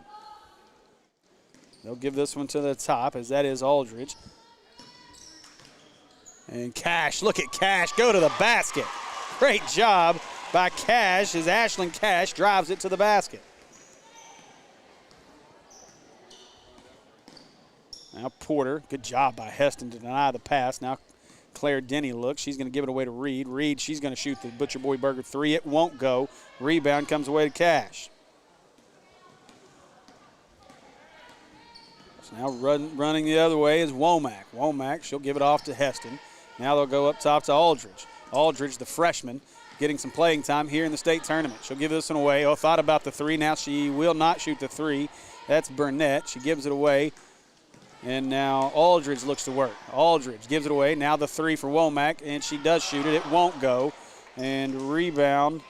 They'll give this one to the top, as that is Aldridge. And Cash, look at Cash, go to the basket. Great job by Cash as Ashlyn Cash drives it to the basket. Now Porter, good job by Heston to deny the pass. Now Claire Denny looks. She's going to give it away to Reed. Reed, she's going to shoot the Butcher Boy Burger 3. It won't go. Rebound comes away to Cash. So now running the other way is Womack. Womack, she'll give it off to Heston. Now they'll go up top to Aldridge. Aldridge, the freshman, getting some playing time here in the state tournament. She'll give this one away. Oh, thought about the 3. Now she will not shoot the 3. That's Burnett. She gives it away. And now Aldridge looks to work. Aldridge gives it away. Now the 3 for Womack, and she does shoot it. It won't go. And rebound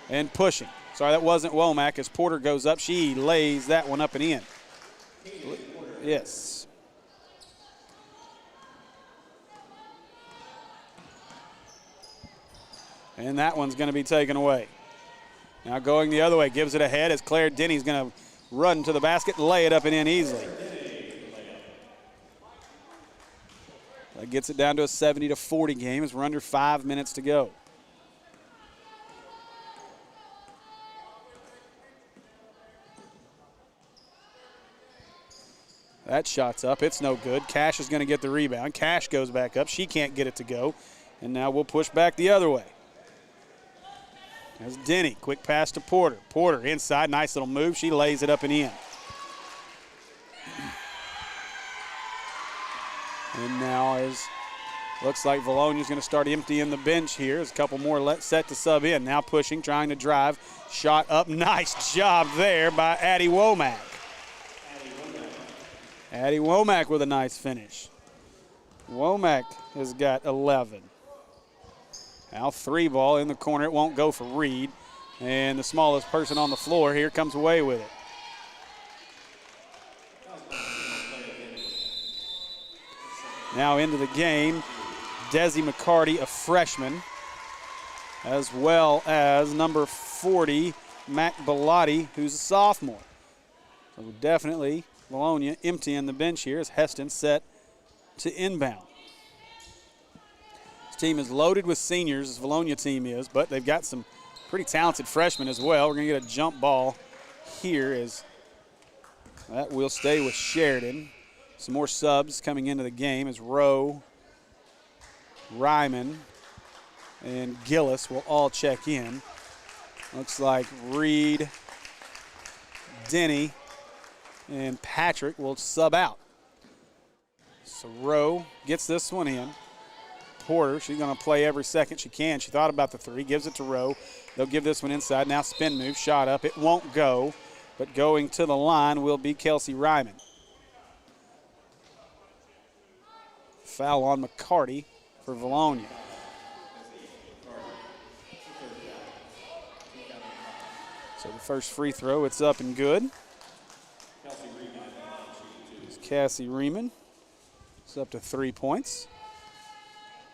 and pushing. Sorry, that wasn't Womack. As Porter goes up, she lays that one up and in. Yes. And that one's going to be taken away. Now going the other way, gives it ahead as Claire Denny's going to run to the basket and lay it up and in easily. That gets it down to a 70-40 game as we're under 5 minutes to go. That shot's up. It's no good. Cash is going to get the rebound. Cash goes back up. She can't get it to go. And now we'll push back the other way. There's Denny, quick pass to Porter. Porter inside, nice little move. She lays it up and in. And now as Looks like Vilonia's going to start emptying the bench here. There's a couple more set to sub in. Now pushing, trying to drive. Shot up. Nice job there by Addie Womack. Addie Womack with a nice finish. Womack has got 11. Now 3 ball in the corner. It won't go for Reed. And the smallest person on the floor here comes away with it. Now into the game, Desi McCarty, a freshman, as well as number 40, Mac Bellotti, who's a sophomore. So definitely Vilonia emptying the bench here as Heston set to inbound. This team is loaded with seniors, this Vilonia team is, but they've got some pretty talented freshmen as well. We're going to get a jump ball here as that will stay with Sheridan. Some more subs coming into the game as Rowe, Ryman, and Gillis will all check in. Looks like Reed, Denny, and Patrick will sub out. So Rowe gets this one in. Porter, she's going to play every second she can. She thought about the 3, gives it to Rowe. They'll give this one inside. Now spin move, shot up. It won't go, but going to the line will be Kelsey Ryman. Foul on McCarty for Vilonia. So the first free throw, it's up and good. It's Cassie Riemann. It's up to 3 points.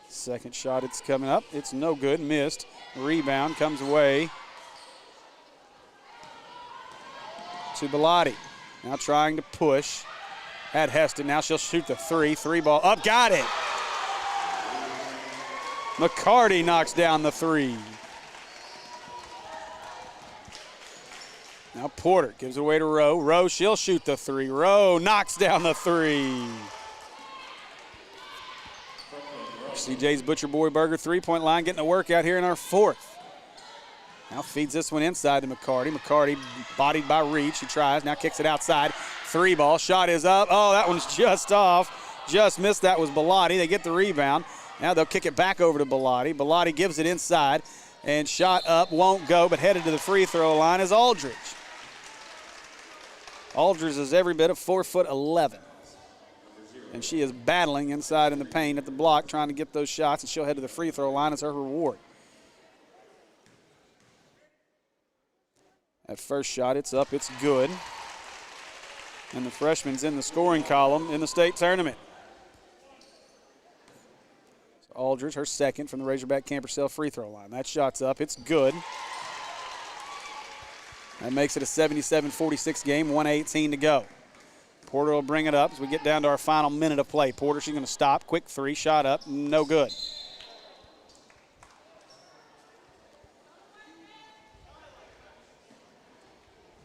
Second shot, it's coming up. It's no good, missed. Rebound comes away to Bellotti. Now trying to push at Heston. Now she'll shoot the 3. 3 ball up, got it. McCarty knocks down the 3. Now Porter gives it away to Rowe. Rowe, she'll shoot the 3. Rowe knocks down the 3. CJ's Butcher Boy Burger 3-point line getting a workout here in our 4th. Now feeds this one inside to McCarty. McCarty bodied by Reed. She tries, now kicks it outside. 3 ball, shot is up. Oh, that one's just off. Just missed, that was Bellotti. They get the rebound. Now they'll kick it back over to Bellotti. Bellotti gives it inside and shot up, won't go, but headed to the free throw line is Aldridge. Aldridge is every bit of 4'11". And she is battling inside in the paint at the block, trying to get those shots, and she'll head to the free throw line as her reward. That first shot, it's up, it's good. And the freshman's in the scoring column in the state tournament. So Aldridge, her second from the Razorback Campersell free throw line. That shot's up, it's good. That makes it a 77-46 game, 1:18 to go. Porter will bring it up as we get down to our final minute of play. Porter, she's going to stop. Quick 3, shot up, no good.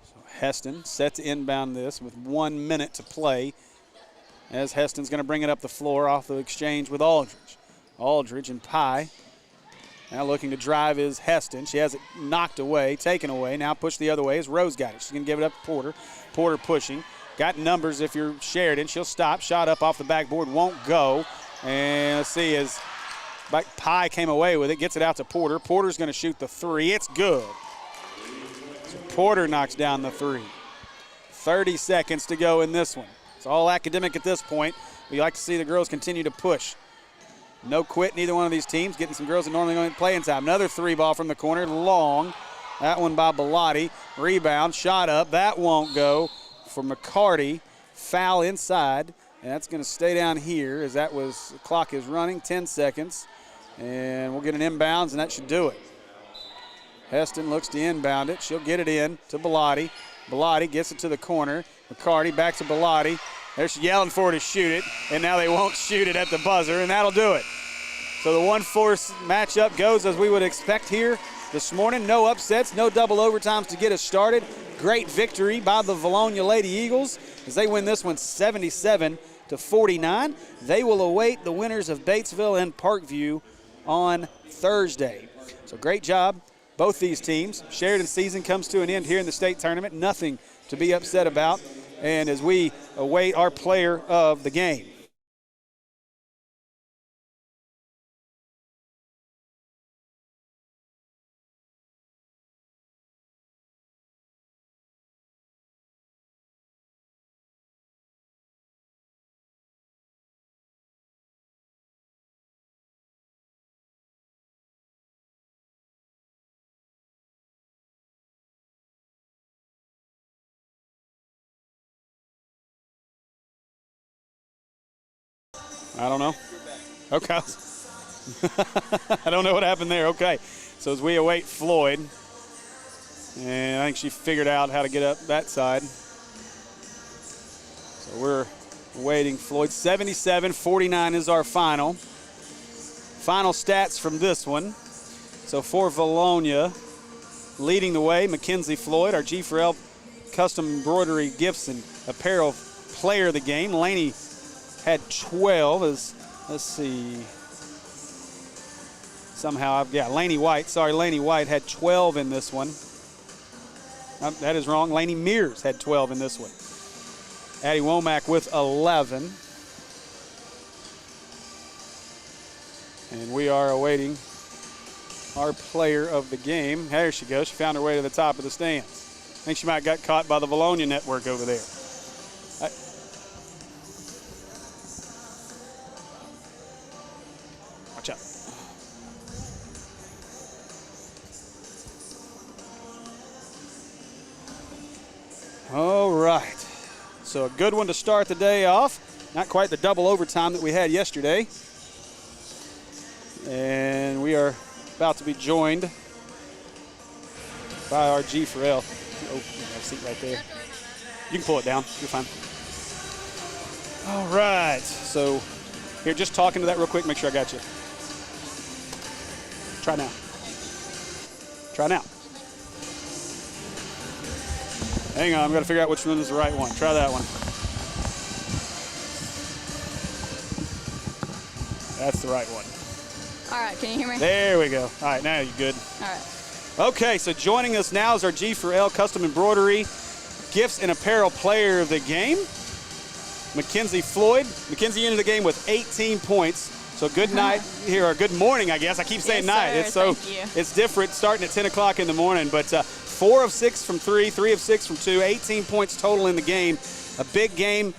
So Heston set to inbound this with 1 minute to play as Heston's going to bring it up the floor off the exchange with Aldridge. Aldridge and Pye. Now looking to drive is Heston. She has it knocked away, taken away. Now pushed the other way as Rose got it. She's going to give it up to Porter. Porter pushing. Got numbers if you're Sheridan. She'll stop. Shot up off the backboard. Won't go. And let's see as Pye came away with it. Gets it out to Porter. Porter's going to shoot the 3. It's good. So Porter knocks down the 3. 30 seconds to go in this one. It's all academic at this point. We like to see the girls continue to push. No quit, neither one of these teams. Getting some girls that normally don't play in time. Another 3 ball from the corner. Long. That one by Bellotti. Rebound. Shot up. That won't go. For McCarty, foul inside, and that's going to stay down here as the clock is running, 10 seconds, and we'll get an inbounds, and that should do it. Heston looks to inbound it. She'll get it in to Bellotti. Bellotti gets it to the corner. McCarty back to Bellotti. They're yelling for her to shoot it, and now they won't shoot it at the buzzer, and that'll do it. So the 1-4 matchup goes as we would expect here this morning. No upsets, no double overtimes to get us started. Great victory by the Vilonia Lady Eagles as they win this one 77-49. They will await the winners of Batesville and Parkview on Thursday. So great job, both these teams. Sheridan's season comes to an end here in the state tournament. Nothing to be upset about. And as we await our player of the game. I don't know. Okay. I don't know what happened there. Okay. So as we await Floyd, and I think she figured out how to get up that side. So we're waiting Floyd. 77-49 is our final. Final stats from this one. So for Vilonia, leading the way, Mackenzie Floyd, our G4L Custom Embroidery Gifts and Apparel Player of the Game. Laney had 12. Let's see. Somehow, Laney White. Sorry, Laney White had 12 in this one. That is wrong. Laney Mears had 12 in this one. Addie Womack with 11. And we are awaiting our player of the game. There she goes. She found her way to the top of the stands. I think she might have got caught by the Vilonia network over there. Watch out. All right. So a good one to start the day off. Not quite the double overtime that we had yesterday. And we are about to be joined by our G4L. Oh, you have a seat right there. You can pull it down. You're fine. All right. So here, just talking to that real quick. Make sure I got you. Try now. Try now. Hang on. I'm going to figure out which one is the right one. Try that one. That's the right one. All right, can you hear me? There we go. All right, now you're good. All right. Okay, so joining us now is our G4L Custom Embroidery Gifts and Apparel Player of the Game, Mackenzie Floyd. Mackenzie ended the game with 18 points. So good night here, or good morning, I guess. I keep saying yes, night. Thank you. It's different starting at 10 o'clock in the morning, but 4 of 6 from 3, 3 of 6 from 2, 18 points total in the game. A big game.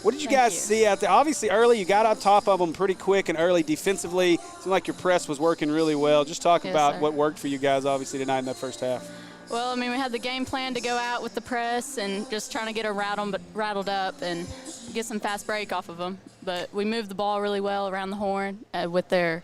What did you guys see out there? Obviously, early, you got on top of them pretty quick and early defensively. It seemed like your press was working really well. Just talk about what worked for you guys, obviously, tonight in that first half. Well, I mean, we had the game plan to go out with the press and just trying to get them rattled up and get some fast break off of them. But we moved the ball really well around the horn with their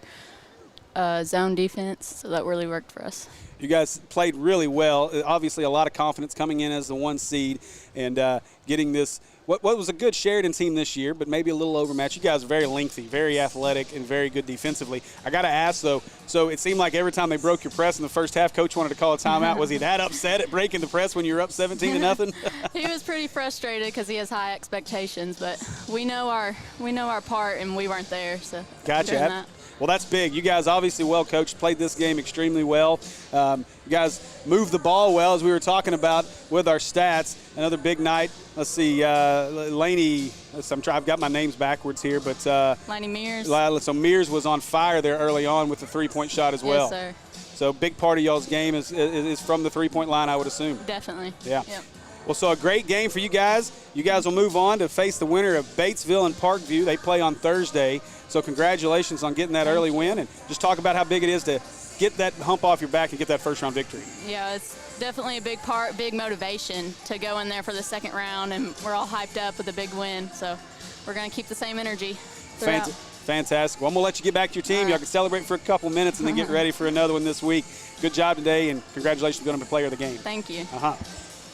zone defense, so that really worked for us. You guys played really well. Obviously, a lot of confidence coming in as the 1 seed and getting this. What was a good Sheridan team this year, but maybe a little overmatched. You guys are very lengthy, very athletic, and very good defensively. I got to ask, though, so it seemed like every time they broke your press in the first half, Coach wanted to call a timeout. Was he that upset at breaking the press when you were up 17-0? He was pretty frustrated because he has high expectations, but we know our part, and we weren't there. So gotcha. Well, that's big. You guys obviously well coached, played this game extremely well. You guys moved the ball well, as we were talking about with our stats. Another big night. Let's see, Laney. I've got my names backwards here, but Laney Mears. So Mears was on fire there early on with the three-point shot as well. Yes, sir. So big part of y'all's game is from the three-point line, I would assume. Definitely. Yeah. Yep. Well, so a great game for you guys. You guys will move on to face the winner of Batesville and Parkview. They play on Thursday. So congratulations on getting that early win, and just talk about how big it is to get that hump off your back and get that first-round victory. Yeah, it's definitely a big motivation to go in there for the second round, and we're all hyped up with a big win. So we're going to keep the same energy throughout. Fantastic. Well, I'm going to let you get back to your team. Y'all can celebrate for a couple minutes and then get ready for another one this week. Good job today, and congratulations on being the player of the game. Thank you.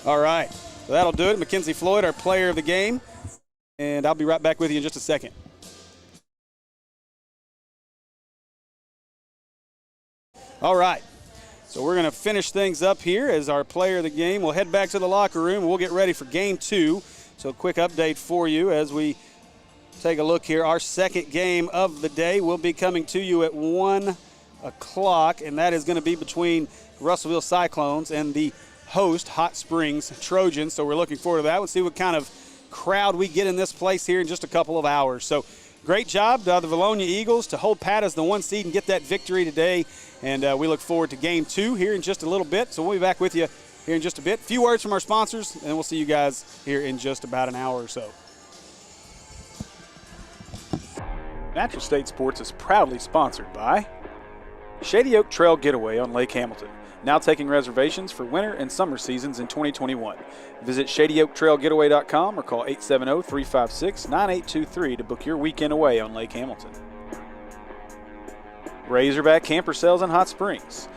All right. So that'll do it. Mackenzie Floyd, our player of the game, and I'll be right back with you in just a second. All right, so we're going to finish things up here as our player of the game. We'll head back to the locker room. We'll get ready for game 2. So a quick update for you as we take a look here. Our second game of the day will be coming to you at 1 o'clock, and that is going to be between Russellville Cyclones and the host, Hot Springs Trojans. So we're looking forward to that. We'll see what kind of crowd we get in this place here in just a couple of hours. So great job to the Vilonia Eagles to hold pat as the 1 seed and get that victory today. And we look forward to game 2 here in just a little bit. So we'll be back with you here in just a bit. A few words from our sponsors, and we'll see you guys here in just about an hour or so. Natural State Sports is proudly sponsored by Shady Oak Trail Getaway on Lake Hamilton. now taking reservations for winter and summer seasons in 2021. Visit ShadyOakTrailGetaway.com or call 870-356-9823 to book your weekend away on Lake Hamilton. Razorback Camper Sales in Hot Springs.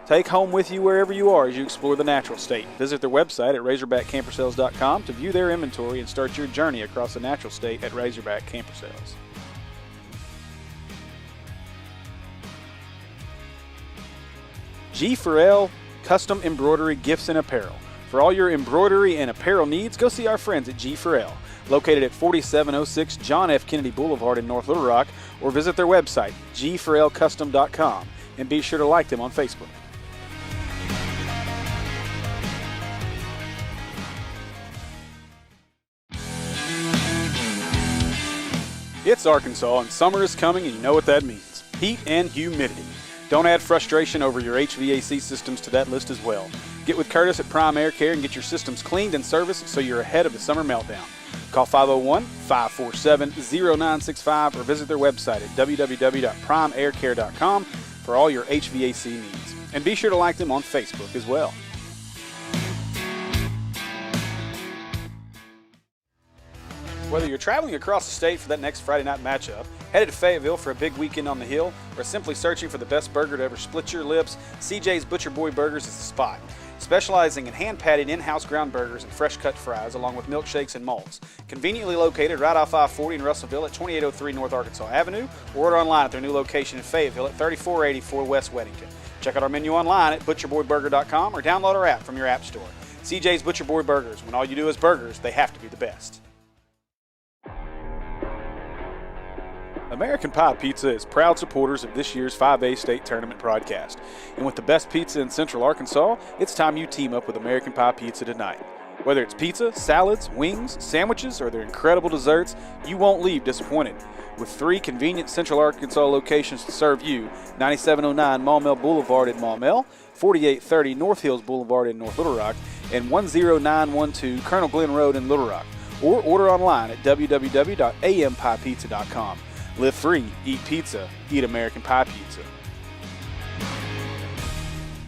Take home with you wherever you are as you explore the natural state. Visit their website at RazorbackCamperSales.com to view their inventory and start your journey across the natural state at Razorback Camper Sales. G4L Custom Embroidery Gifts and Apparel. For all your embroidery and apparel needs, go see our friends at G4L, located at 4706 John F. Kennedy Boulevard in North Little Rock, or visit their website, g4lcustom.com, and be sure to like them on Facebook. It's Arkansas, and summer is coming, and you know what that means. Heat and humidity. Don't add frustration over your HVAC systems to that list as well. Get with Curtis at Prime Air Care and get your systems cleaned and serviced so you're ahead of the summer meltdown. Call 501-547-0965 or visit their website at www.primeaircare.com for all your HVAC needs. And be sure to like them on Facebook as well. Whether you're traveling across the state for that next Friday night matchup, headed to Fayetteville for a big weekend on the hill, or simply searching for the best burger to ever split your lips, CJ's Butcher Boy Burgers is the spot. Specializing in hand-patted in-house ground burgers and fresh-cut fries, along with milkshakes and malts. Conveniently located right off I-40 in Russellville at 2803 North Arkansas Avenue, or order online at their new location in Fayetteville at 3484 West Weddington. Check out our menu online at butcherboyburger.com or download our app from your app store. CJ's Butcher Boy Burgers. When all you do is burgers, they have to be the best. American Pie Pizza is proud supporters of this year's 5A State Tournament broadcast. And with the best pizza in Central Arkansas, it's time you team up with American Pie Pizza tonight. Whether it's pizza, salads, wings, sandwiches, or their incredible desserts, you won't leave disappointed. With 3 convenient Central Arkansas locations to serve you, 9709 Maumelle Boulevard in Maumelle, 4830 North Hills Boulevard in North Little Rock, and 10912 Colonel Glenn Road in Little Rock. Or order online at www.ampiepizza.com. Live free, eat pizza, eat American Pie Pizza.